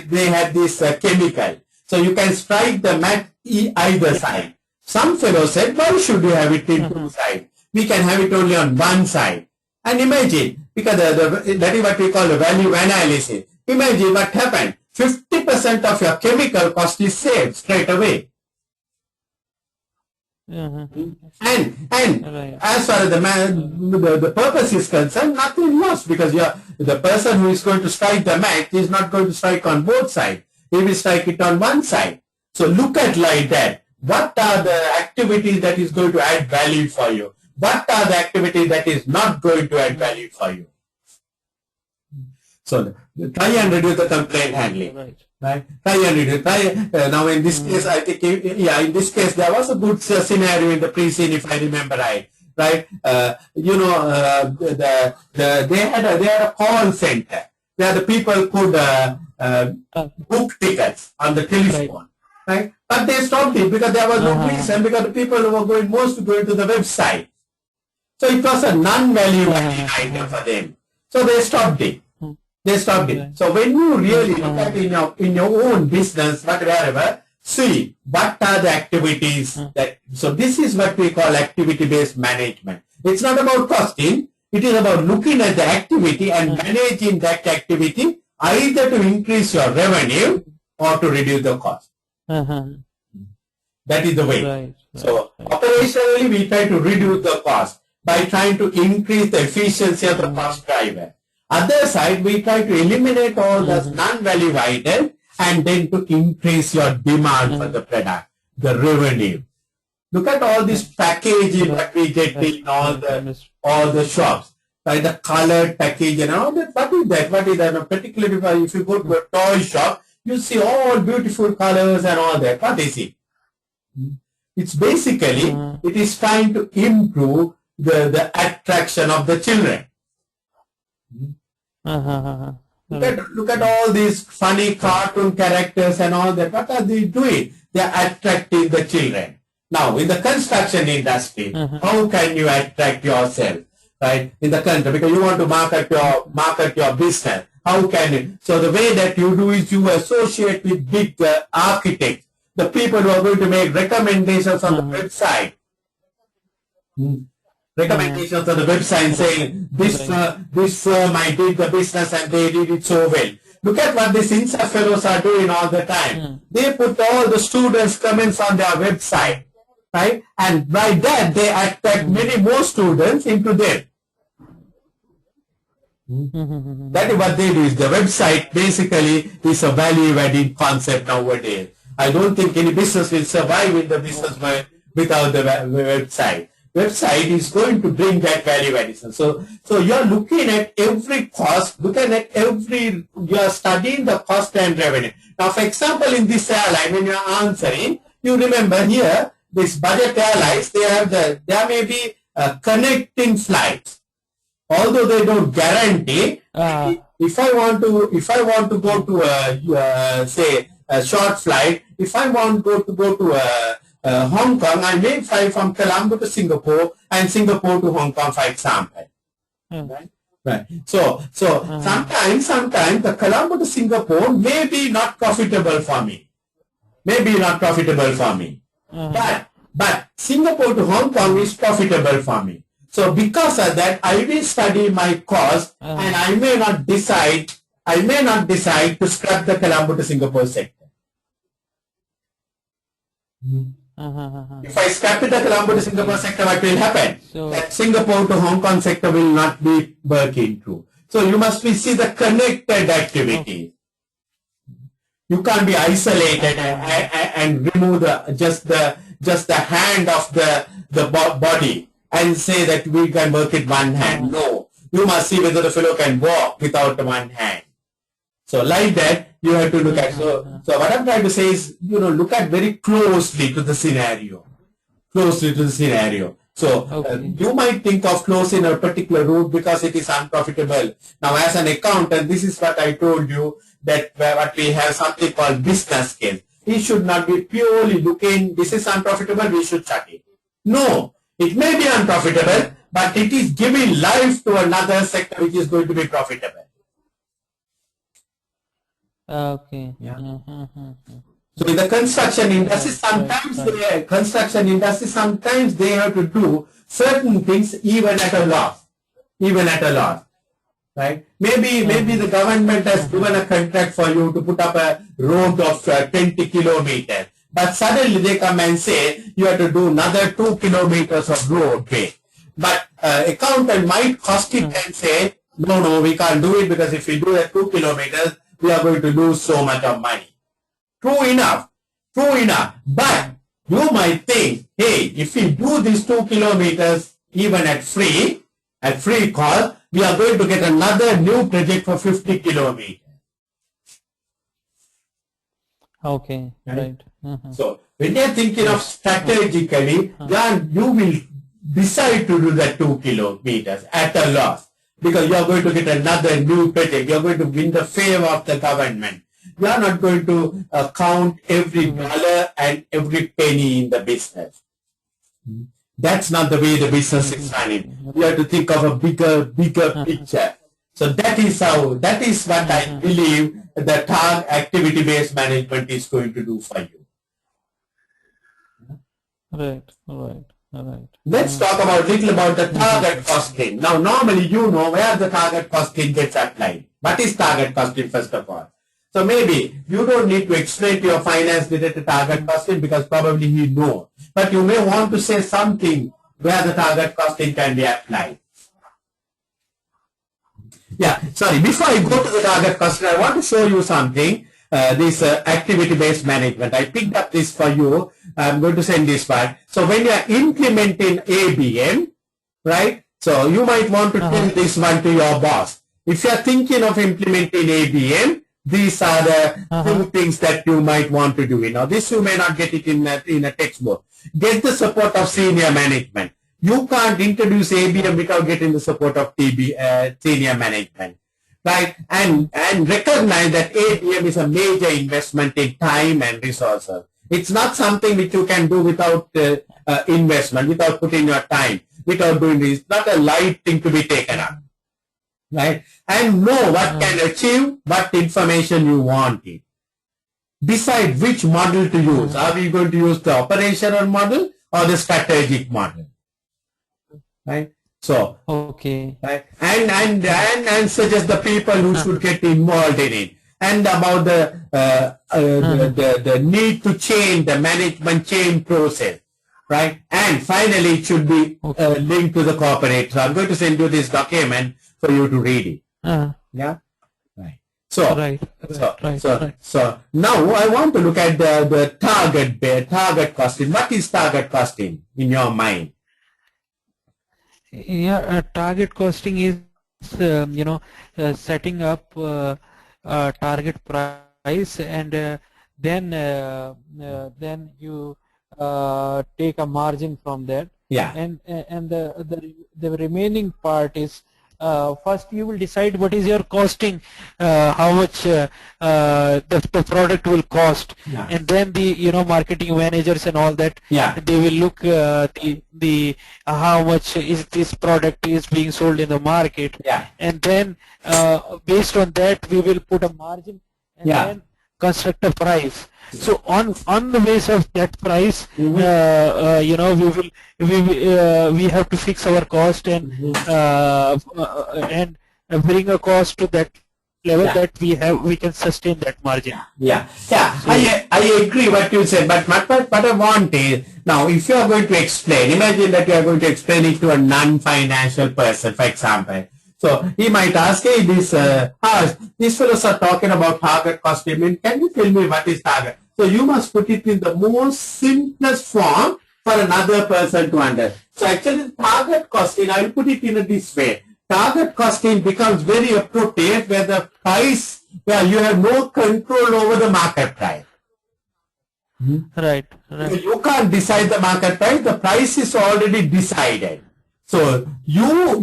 they had this chemical. So you can strike the match either side. Some fellow said, why should we have it in two sides? We can have it only on one side. And imagine, because that is what we call the value analysis. Imagine what happened. 50% of your chemical cost is saved straight away. And as far as the purpose is concerned, nothing lost, because the person who is going to strike the match is not going to strike on both sides. He will strike it on one side. So look at like that. What are the activities that is going to add value for you? What are the activities that is not going to add value for you? So try and reduce the complaint handling. Right? Try and reduce. Now in this case, I think, in this case there was a good scenario in the pre-scene, if I remember right. Right? They had a call center where the people could book tickets on the telephone. Right? But they stopped it because there was no reason, because the people were going to the website. So it was a non-value adding item for them. So they stopped it. So when you really look at in your own business, wherever, see what are the activities that. So this is what we call activity-based management. It's not about costing. It is about looking at the activity and managing that activity, either to increase your revenue or to reduce the cost. That is the way. Right. So operationally, we try to reduce the cost by trying to increase the efficiency of the cost driver. Other side, we try to eliminate all those non-value items and then to increase your demand for the product, the revenue. Look at all this packaging that we get in all the shops, like the colored packaging and all that. What is that? Particularly if you go to a toy shop, you see all beautiful colors and all that. What is it? It's basically, it is trying to improve the attraction of the children. Look at all these funny cartoon characters and all that. What are they doing? They are attracting the children. Now, in the construction industry, how can you attract yourself? right, in the country, because you want to market your business. How can you? So the way that you do is you associate with big architects, the people who are going to make recommendations on the website. Recommendations on the website saying this firm, I did the business and they did it so well. Look at what these INSA fellows are doing all the time. They put all the students' comments on their website, right? And by that they attract many more students into them. That is what they do. Is the website basically is a value-adding concept nowadays. I don't think any business will survive in the business world without the website. Website is going to bring that value addition. So you're looking at every cost, you are studying the cost and revenue. Now, for example, in this airline, when you're answering, you remember here, this budget airlines, there may be connecting flights. Although they don't guarantee, if I want to go to say a short flight, if I want to go to Hong Kong, I may fly from Colombo to Singapore and Singapore to Hong Kong, for example. Right. So sometimes the Colombo to Singapore may be not profitable for me. But Singapore to Hong Kong is profitable for me. So because of that, I will study my cost, and I may not decide to scrap the Colombo to Singapore sector. If I scrap the Colombo to Singapore sector, what will happen? That Singapore to Hong Kong sector will not be working through. So you must see the connected activity. You can't be isolated and remove just the hand of the body and say that we can work with one hand. No, you must see whether the fellow can walk without one hand. So like that, you have to look at. So what I'm trying to say is, look at very closely to the scenario. So you might think of closing a particular route because it is unprofitable. Now, as an accountant, this is what I told you, that what we have something called business case. We should not be purely looking, this is unprofitable, we should shut it. No, it may be unprofitable, but it is giving life to another sector which is going to be profitable. Okay. Yeah. So in the construction industry, sometimes they have to do certain things even at a loss. Right? Maybe the government has given a contract for you to put up a road of 20 kilometers. But suddenly they come and say you have to do another 2 kilometers of roadway. But accountant might cost it and say, no, we can't do it because if we do that 2 kilometers, we are going to lose so much of money. True enough. But you might think, hey, if we do these 2 kilometers even at free cost, we are going to get another new project for 50 kilometers. Okay, right. So when they are thinking of strategically, then you will decide to do that 2 kilometers at a loss. Because you are going to get another new project. You are going to win the favor of the government. You are not going to count every dollar and every penny in the business. That's not the way the business is running. You have to think of a bigger picture. So that is what I believe the target activity-based management is going to do for you. Right. Let's talk a little about the target costing. Now, normally you know where the target costing gets applied. What is target costing, first of all? So maybe you don't need to explain to your finance director target costing because probably he knows. But you may want to say something where the target costing can be applied. Yeah, sorry, before I go to the target costing, I want to show you something. This activity-based management. I picked up this for you. I'm going to send this one. So when you are implementing ABM, right? So you might want to tell this one to your boss. If you are thinking of implementing ABM, these are the few things that you might want to do. This you may not get it in a textbook. Get the support of senior management. You can't introduce ABM without getting the support of senior management. Right, and recognize that ABM is a major investment in time and resources. It's not something which you can do without investment, without putting your time. without doing this. It's not a light thing to be taken up. Right? And know what can achieve, what information you want it. Decide which model to use. Are we going to use the operational model or the strategic model? Right? So, Okay. right? And suggest the people who should get involved in it. And about the need to change the management change process. Right? And finally, it should be linked to the corporate. So I'm going to send you this document for you to read it. Yeah? Right. So, so now I want to look at the target costing. What is target costing in your mind? Yeah, target costing is, setting up target price, and then you take a margin from that. Yeah. And the remaining part is, first you will decide what is your costing, how much the product will cost, and then the marketing managers and all that, they will look the how much is this product is being sold in the market, and then based on that we will put a margin and then construct a price. So on the base of that price, we have to fix our cost and bring a cost to that level that we can sustain that margin. So, I agree what you said, but what I want is, now if you are going to explain, imagine that you are going to explain it to a non-financial person, for example. So he might ask, hey, these fellows are talking about target costing. Can you tell me what is target? So you must put it in the most simplest form for another person to understand. So actually target costing, I will put it in this way. Target costing becomes very appropriate where the price, where you have no control over the market price. Right. You can't decide the market price. The price is already decided. So you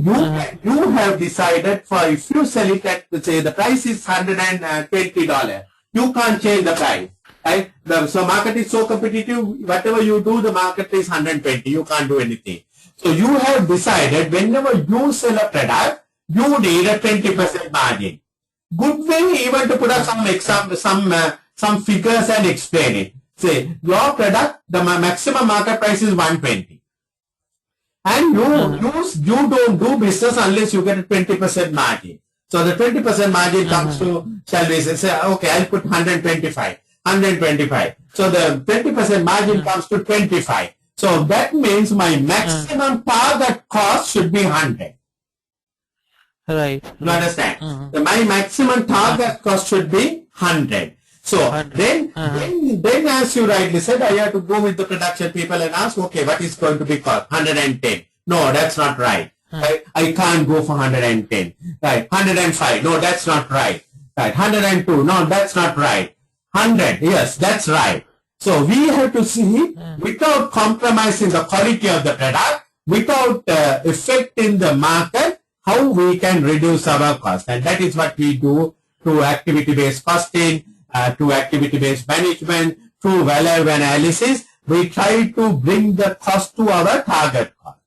have decided for, if you sell it at, say the price is $120, you can't change the price. Right? So market is so competitive, whatever you do, the market is 120. You can't do anything. So you have decided whenever you sell a product, you need a 20% margin. Good way even to put up some figures and explain it. Say your product, the maximum market price is 120. And you don't do business unless you get a 20% margin. So the 20% margin comes to, shall we say, okay, I'll put 125. So the 20% margin comes to 25. So that means my maximum target cost should be 100. Right. You understand? My maximum target cost should be 100. So then as you rightly said, I have to go with the production people and ask, okay, what is going to be cost? 110. No, that's not right. I can't go for 110. Right. 105. No, that's not right. Right. 102. No, that's not right. 100. Yes, that's right. So we have to see, without compromising the quality of the product, without affecting the market, how we can reduce our cost. And that is what we do through activity-based costing, through activity-based management, through value analysis. We try to bring the cost to our target cost.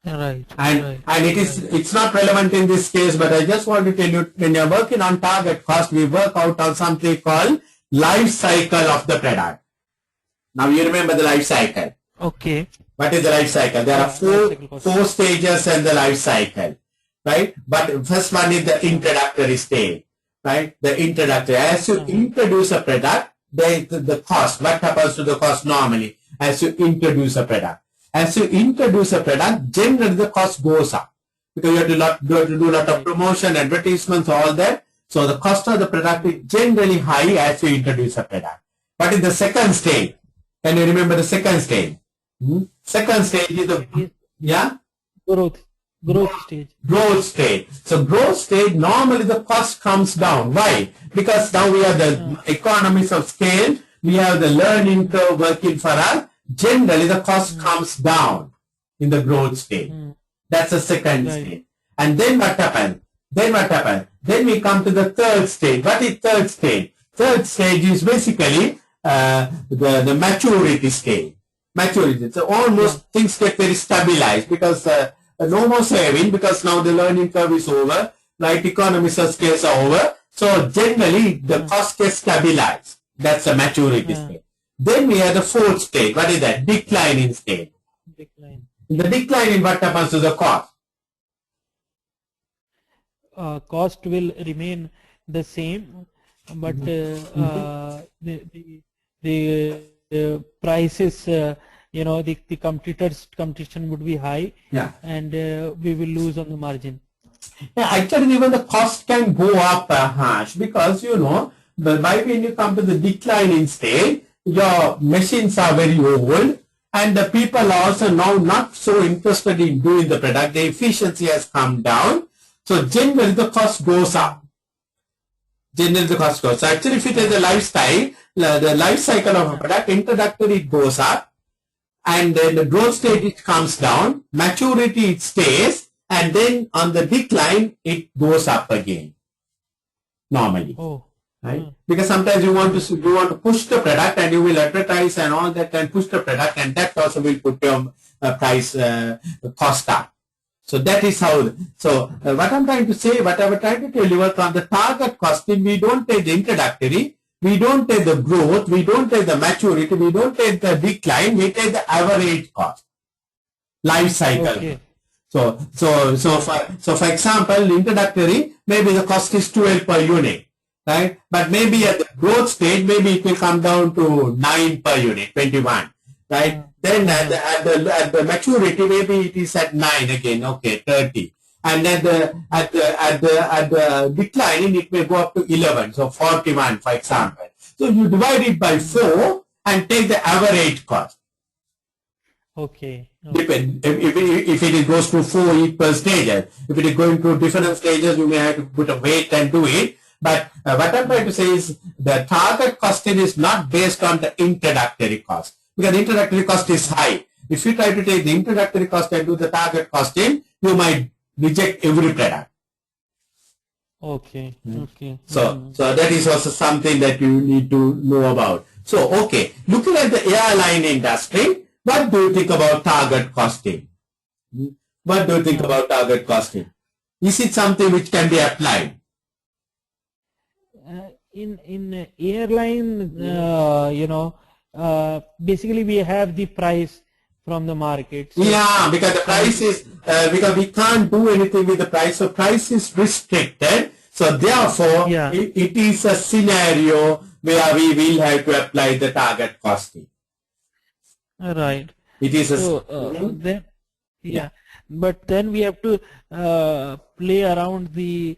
Right. And it's not relevant in this case, but I just want to tell you, when you're working on target cost, we work out on something called life cycle of the product. Now you remember the life cycle. Okay. What is the life cycle? There are four stages in the life cycle, right? But first one is the introductory stage, right? The introductory. As you introduce a product, the cost, what happens to the cost normally as you introduce a product? As you introduce a product, generally the cost goes up because you have to do a lot of promotion, advertisements, all that. So the cost of the product is generally high as you introduce a product. But in the second stage, can you remember the second stage? Second stage is the growth stage. Growth stage. So growth stage, normally the cost comes down. Why? Because now we have the economies of scale, we have the learning curve working for us. Generally the cost comes down in the growth stage. That's the second stage. And then what happens? Then we come to the third stage. What is third stage? Third stage is basically the maturity stage. maturity. So almost things get very stabilized because no more saving because now the learning curve is over, right? Economies of scale are over. So generally the cost gets stabilized. That's the maturity state. Then we have the fourth stage. What is that? Declining state. Decline. The declining, what happens to the cost? Cost will remain the same, but the prices, the competition would be high, and we will lose on the margin. Yeah, actually even the cost can go up, Harsh, because by when you come to the declining stage, your machines are very old, and the people are also now not so interested in doing the product. The efficiency has come down, so generally the cost goes up. Generally the cost goes. So actually, if it is a lifestyle, the life cycle of a product, introductory it goes up, and then the growth stage it comes down, maturity it stays, and then on the decline it goes up again. Normally, right? Because sometimes you want to push the product, and you will advertise and all that, and push the product, and that also will put your price cost up. So that is how. So what I'm trying to say, what I was trying to tell you was on the target costing, we don't take the introductory, we don't take the growth, we don't take the maturity, we don't take the decline, we take the average cost, life cycle. Okay. So for example, introductory, maybe the cost is 12 per unit, right? But maybe at the growth stage, maybe it will come down to 9 per unit, 21, right? Then at the maturity, maybe it is at 9 again, okay, 30. And at the decline, it may go up to 11, so 41, for example. So you divide it by 4 and take the average cost. Okay. Depend if it goes to 4 equal stages. If it is going through different stages, you may have to put a weight and do it. But what I'm trying to say is the target costing is not based on the introductory cost, because the introductory cost is high. If you try to take the introductory cost and do the target costing, you might reject every product. Okay. Okay. So that is also something that you need to know about. So okay, looking at the airline industry, what do you think about target costing? What do you think about target costing? Is it something which can be applied? In airline, basically we have the price from the market. So yeah, because the price is because we can't do anything with the price, so price is restricted. So therefore, it is a scenario where we will have to apply the target costing. Right. It is then, but then we have to play around the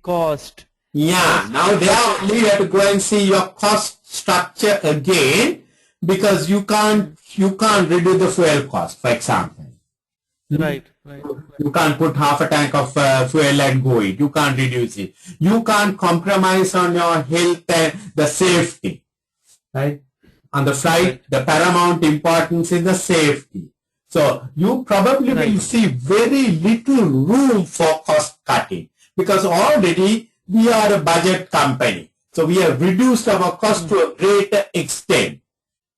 cost. Yeah, now there we have to go and see your cost structure again, because you can't reduce the fuel cost, for example. Right. You can't put half a tank of fuel and go it. You can't reduce it. You can't compromise on your health and the safety, right? On the flight, the paramount importance is the safety. So you probably will see very little room for cost cutting, because already we are a budget company. So we have reduced our cost to a greater extent,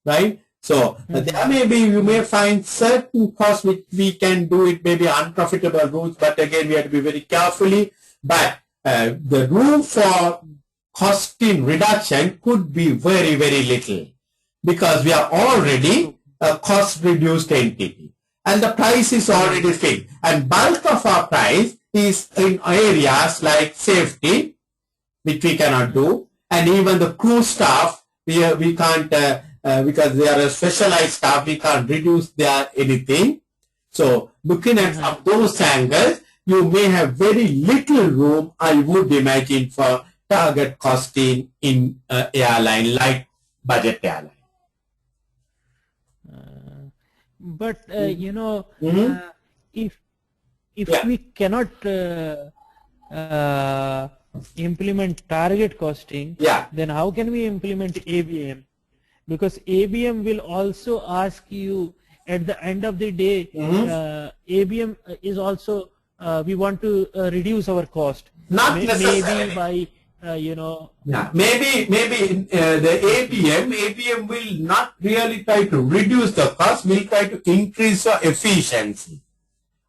right? So there may be, you may find certain costs which we can do it, maybe unprofitable routes, but again we have to be very carefully. But the room for costing reduction could be very, very little, because we are already a cost reduced entity and the price is already fixed, and bulk of our price is in areas like safety, which we cannot do, and even the crew staff, we can't, because they are a specialized staff, we can't reduce their anything. So looking at from those angles, you may have very little room, I would imagine, for target costing in airline like budget airline. But if we cannot implement target costing, then how can we implement ABM? Because ABM will also ask you at the end of the day, ABM is also, we want to reduce our cost. Not necessarily. Maybe by Yeah, maybe the APM will not really try to reduce the cost, will try to increase the efficiency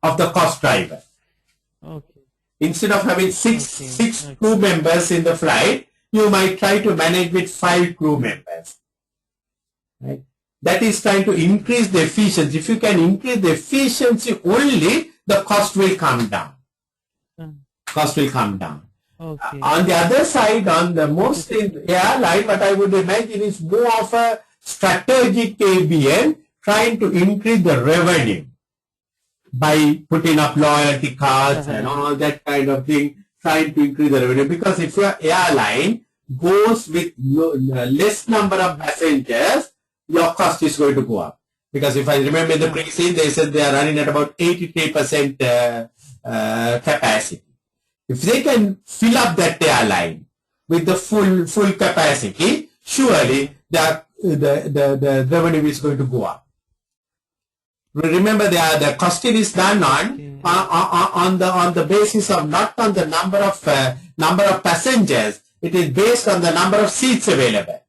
of the cost driver. Okay. Instead of having six crew members in the flight, you might try to manage with 5 crew members. Right? That is trying to increase the efficiency. If you can increase the efficiency only, the cost will come down. Cost will come down. Okay. On the other side, on the most in airline, what I would imagine is more of a strategic ABN trying to increase the revenue by putting up loyalty cards and all that kind of thing, trying to increase the revenue. Because if your airline goes with less number of passengers, your cost is going to go up. Because if I remember in the pre-scene, they said they are running at about 83% capacity. If they can fill up that airline with the full capacity, surely the revenue is going to go up. Remember, the costing is done on the basis of not on the number of passengers. It is based on the number of seats available.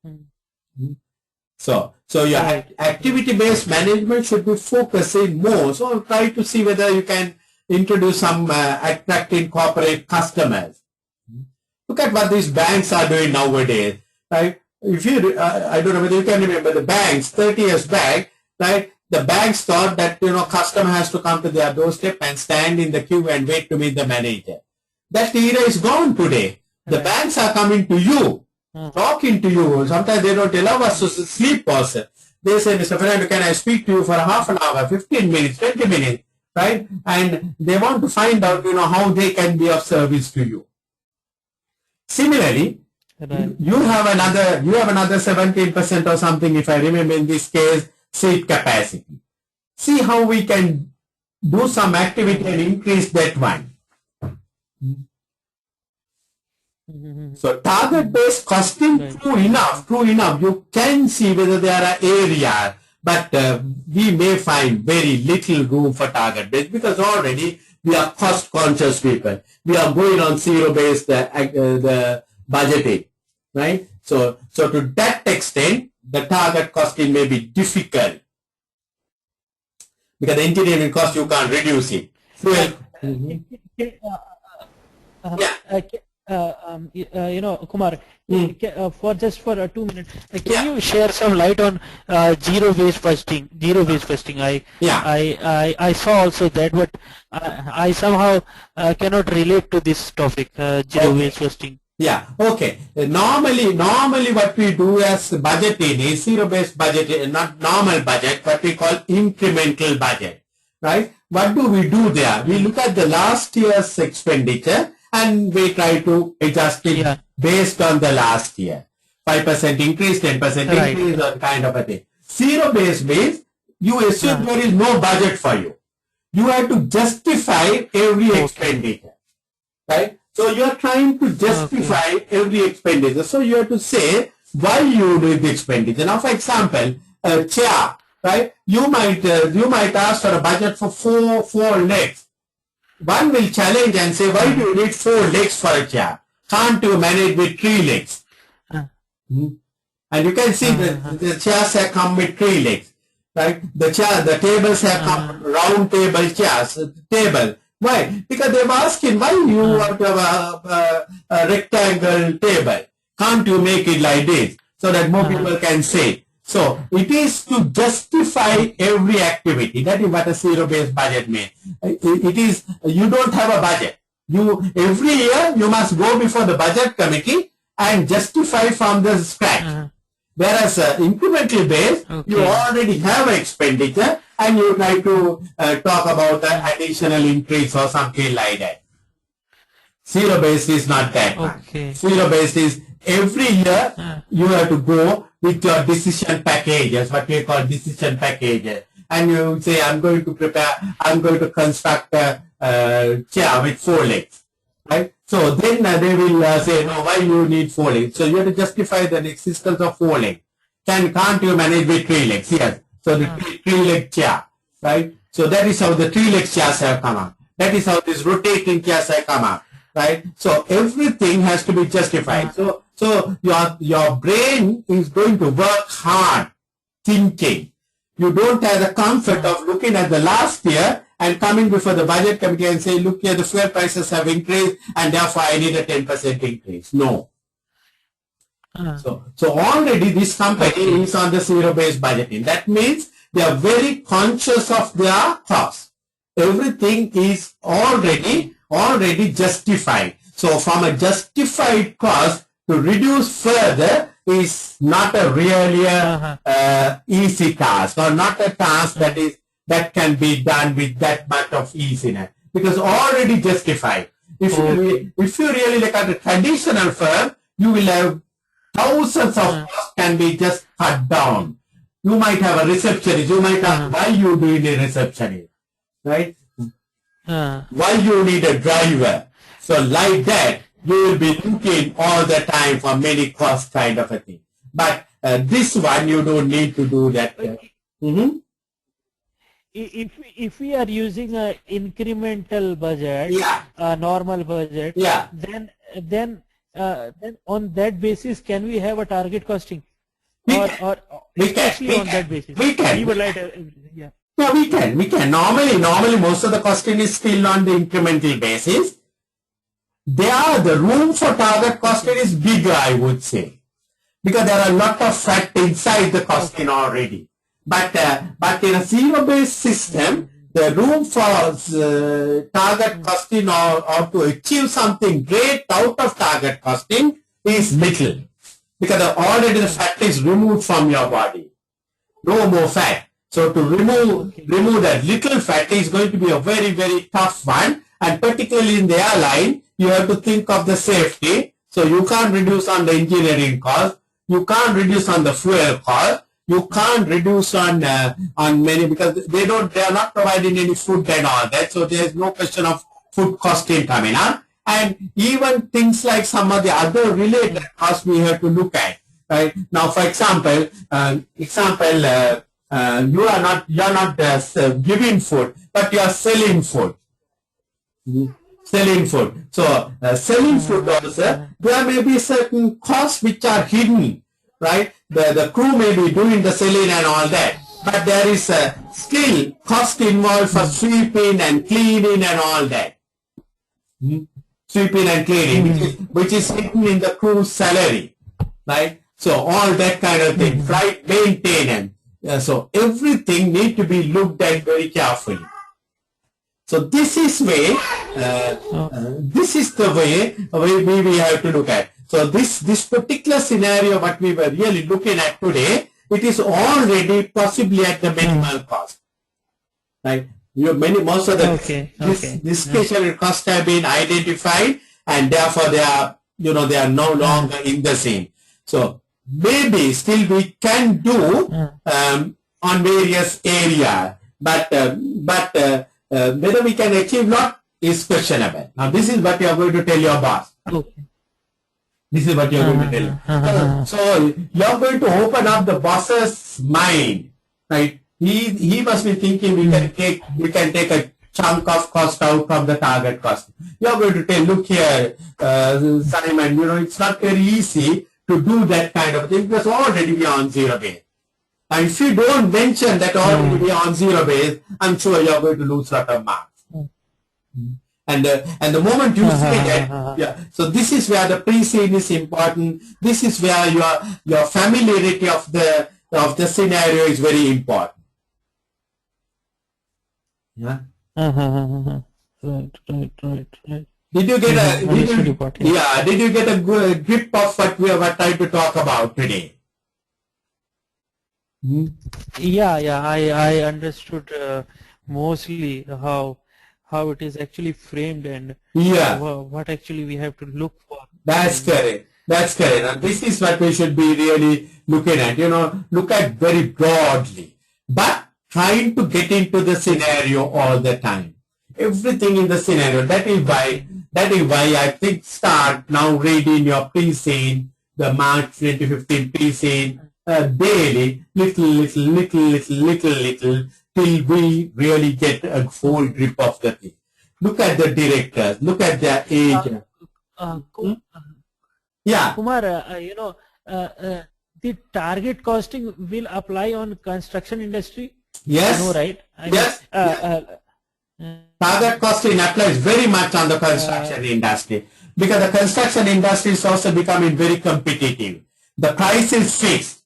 So your activity-based management should be focusing more. So try to see whether you can introduce some attracting corporate customers. Look at what these banks are doing nowadays, right? If you, I don't know whether you can remember the banks 30 years back, right? The banks thought that, customer has to come to their doorstep and stand in the queue and wait to meet the manager. That era is gone today. The banks are coming to you, talking to you. Sometimes they don't allow us to sleep also. They say, Mr. Fernando, can I speak to you for half an hour, 15 minutes, 20 minutes? Right? And they want to find out, how they can be of service to you. Similarly, you have another 17% or something, if I remember in this case, seat capacity. See how we can do some activity and increase that one. So target-based costing, true enough. You can see whether there are areas, but we may find very little room for target-based because already we are cost-conscious people. We are going on zero-based the budgeting, right? So to that extent, the target costing may be difficult because the engineering cost you can't reduce it. Kumar, for 2 minutes, can you share some light on zero-based budgeting? Zero-based budgeting. I saw also that, but I somehow cannot relate to this topic. Zero-based budgeting. Yeah. Okay. Normally, what we do as budgeting is zero-based budget, not normal budget, what we call incremental budget. Right? What do we do there? We look at the last year's expenditure and we try to adjust it based on the last year. 5% increase, 10% increase, or kind of a thing. Zero-based means you assume there is no budget for you. You have to justify every expenditure. Right? So you are trying to justify every expenditure. So you have to say why you do the expenditure. Now, for example, a chair, right? You might ask for a budget for four legs. One will challenge and say, why do you need 4 legs for a chair? Can't you manage with 3 legs? And you can see the chairs have come with 3 legs, right? The tables have come round table chairs, table. Why? Because they were asking, why you want to have a rectangle table? Can't you make it like this so that more people can say? So it is to justify every activity. That is what a zero-based budget means. It is, you don't have a budget. Every year you must go before the budget committee and justify from the scratch. Whereas incremental based, you already have an expenditure and you try to talk about an additional increase or something like that. Zero-based is not that one. Zero-based is every year you have to go with your decision packages, what we call decision packages. And you say, I'm going to construct a chair with 4 legs. Right? So then they will say, no, why you need 4 legs? So you have to justify the existence of 4 legs. Can't you manage with 3 legs? Yes. So the 3-leg chair, right? So that is how the 3-leg chairs have come out. That is how these rotating chairs have come out, right? So everything has to be justified. So your brain is going to work hard thinking. You don't have the comfort of looking at the last year and coming before the budget committee and say, look here, the fuel prices have increased and therefore I need a 10% increase. No. So already this company is on the zero-based budgeting. That means they are very conscious of their costs. Everything is already justified. So from a justified cost to reduce further is not a really easy task, or not a task that can be done with that much of easiness, because already justified. If you really look at a traditional firm, you will have thousands of costs can be just cut down. You might have a receptionist. You might ask why you need a receptionist, right? Why you need a driver. So like that, you will be looking all the time for many costs kind of a thing. But this one, you don't need to do that. If we are using a incremental budget, a normal budget, then on that basis, can we have a target costing? Or especially on that basis? We can. We would like to, yeah. Yeah, we can. Normally most of the costing is still on the incremental basis. The room for target costing is bigger, I would say, because there are a lot of fact inside the costing already. But in a zero-based system, the room for target costing or to achieve something great out of target costing is little, because already the fat is removed from your body. No more fat. So to remove that little fat is going to be a very, very tough one, and particularly in the airline, you have to think of the safety. So you can't reduce on the engineering cost, you can't reduce on the fuel cost, you can't reduce on many, because they are not providing any food and all that. So there is no question of food costing coming up, and even things like some of the other related costs we have to look at. Right now, for example, you are not giving food, but you are selling food. Selling food. So selling food also, there may be certain costs which are hidden, right? The crew may be doing the selling and all that, but there is still cost involved for sweeping and cleaning and all that. Sweeping and cleaning, which is hidden in the crew's salary, right? So all that kind of thing, flight maintenance. So everything need to be looked at very carefully. So this is the way we have to look at. So this particular scenario, what we were really looking at today, it is already possibly at the minimal cost, right? Most of the discretionary costs have been identified, and therefore they are no longer in the same. So maybe still we can do on various areas, but whether we can achieve lot is questionable. Now this is what you are going to tell your boss. This is what you are going to tell him. So you are going to open up the boss's mind, right? He must be thinking we can take a chunk of cost out from the target cost. You are going to tell, look here, Simon, it's not very easy to do that kind of thing, because already we are on zero base. And if you don't mention that already we are on zero base, I'm sure you are going to lose a lot of marks. And the moment you say that, so this is where the pre-scene is important. This is where your familiarity of the scenario is very important. Yeah. Right. Did you get a good grip of what we were trying to talk about today? I understood mostly how it is actually framed and what actually we have to look for. That's correct. And this is what we should be really looking at. Look at very broadly, but trying to get into the scenario all the time. Everything in the scenario. That is why I think start now reading your pre-scene, the March 2015 pre-scene, daily, little, till we really get a full grip of the thing. Look at the directors, look at their age, Ku- Yeah. Kumar, the target costing will apply on construction industry. Yes. You know, right? I mean, Yes. Target costing applies very much on the construction industry, because the construction industry is also becoming very competitive. The price is fixed.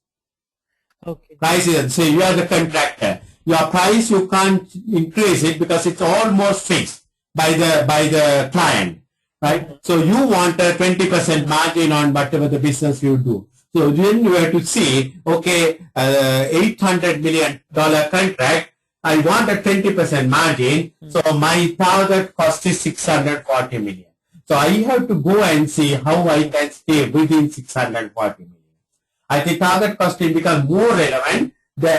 okay. Price is, say you are the contractor. Your price, you can't increase it because it's almost fixed by the client, right? So you want a 20% margin on whatever the business you do. So then you have to see, okay, $800 million contract, I want a 20% margin, so my target cost is 640 million. So I have to go and see how I can stay within 640 million. I think target costing becomes more relevant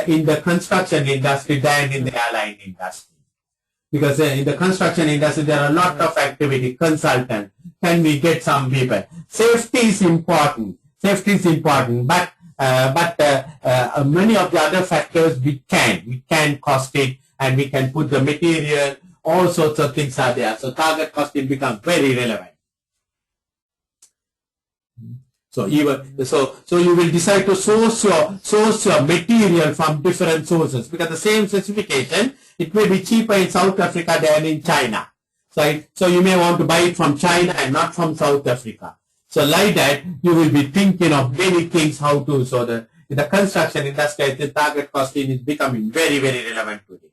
in the construction industry than in the airline industry. Because in the construction industry, there are a lot of activity, consultant, can we get some people? Safety is important. Safety is important, but many of the other factors we can cost it, and we can put the material, all sorts of things are there. So target costing becomes very relevant. So so you will decide to source your material from different sources, because the same specification, it may be cheaper in South Africa than in China. So you may want to buy it from China and not from South Africa. So like that, you will be thinking of many things how to. So in the construction industry, the target costing is becoming very, very relevant today.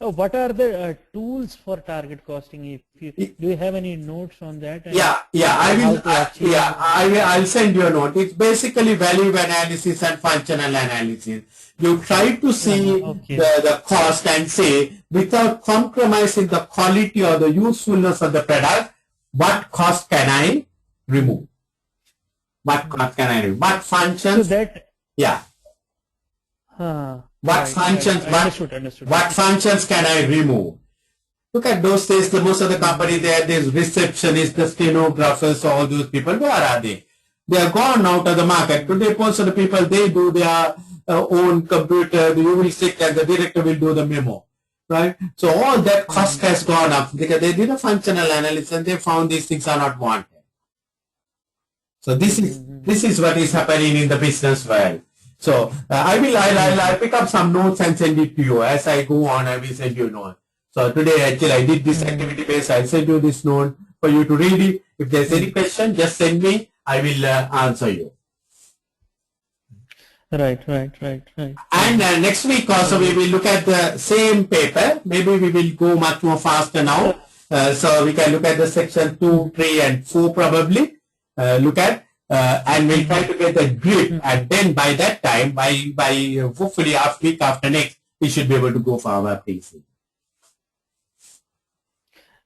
What are the tools for target costing? Do you have any notes on that? I'll send you a note. It's basically value analysis and functional analysis. You try to see the cost and say, without compromising the quality or the usefulness of the product, what cost can I remove? What cost can I remove? What functions? So that, what functions can I remove? Look at those days, most of the company there's receptionists, the stenographers, all those people. Where are they? They are gone out of the market. Today, most of the people, they do their own computer. You will sit and the director will do the memo. Right? So all that cost has gone up because they did a functional analysis and they found these things are not wanted. So this is what is happening in the business world. So I'll pick up some notes and send it to you. As I go on, I will send you notes. So today actually I did this activity based. I'll send you this note for you to read it. If there's any question, just send me. I will answer you. Right. And next week also we will look at the same paper. Maybe we will go much more faster now. So we can look at the section 2, 3 and 4 probably. Look at and we'll try to get the grip, and then by that time, by hopefully week after next, we should be able to go for our PC.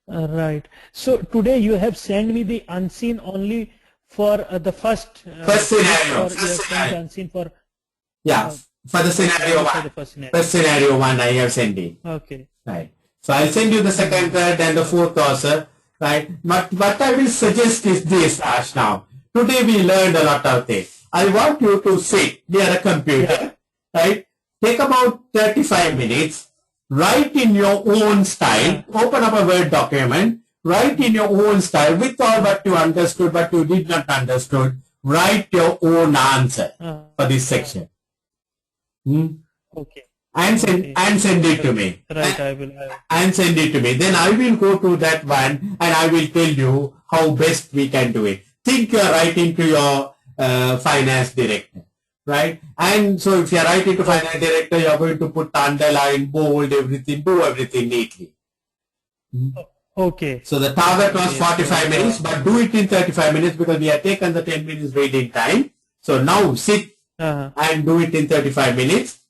Right. So today you have sent me the unseen only for the first scenario. Unseen for for the scenario one. First scenario one I have sent it. Okay. Right. So I'll send you the second, third, and the fourth also. Right. But what I will suggest is this, Harsh, now. Today we learned a lot of things. I want you to sit near a computer, right? Take about 35 minutes, write in your own style, open up a Word document, write in your own style with all what you understood, what you did not understood, write your own answer for this section. Okay. And send it to me. Right, I will. And send it to me. Then I will go to that one and I will tell you how best we can do it. Think you are writing to your finance director, right? And so if you are writing to finance director, you are going to put underline, bold, everything, do everything neatly. Okay. So the target was 45 minutes, but do it in 35 minutes because we have taken the 10 minutes reading time. So now sit and do it in 35 minutes,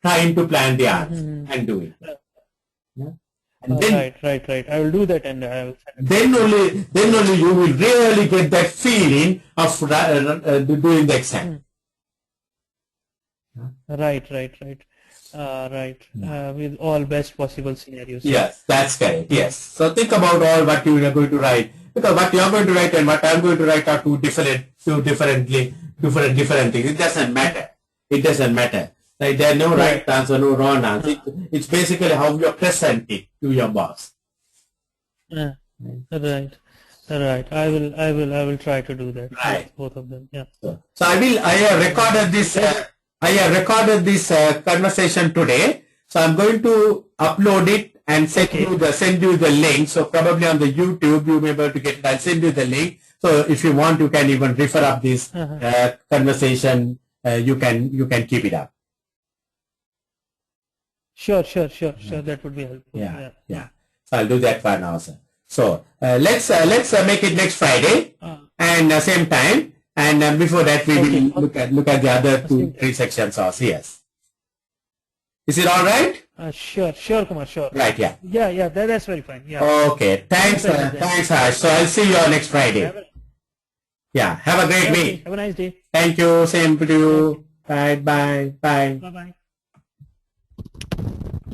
trying to plan the answer and do it. And then, right. I will do that, and I will. Then only you will really get that feeling of doing the exam. Right. With all best possible scenarios. Yes, that's correct. Yes. So think about all what you are going to write, because what you are going to write and what I am going to write are two different things. It doesn't matter. Like there are no right answer, no wrong answer. It's basically how you present it to your boss. Right. Right. I will try to do that. Right. Yes, both of them. Yeah. So I have recorded this. I have recorded this conversation today. So I'm going to upload it and send you the link. So probably on the YouTube you'll be able to get it. I'll send you the link. So if you want, you can even refer up this conversation. You can keep it up. Sure. That would be helpful. Yeah. So I'll do that for now, sir. So let's make it next Friday and same time. And before that, we will look at the other 2-3 sections also. Yes. Is it all right? Sure, Kumar. Sure. Right. Yeah. Yeah. That's very fine. Yeah. Okay. Thanks, Harsh. So I'll see you on next Friday. Yeah. Have a great week. Have a nice day. Thank you. Same to you. Bye. Bye.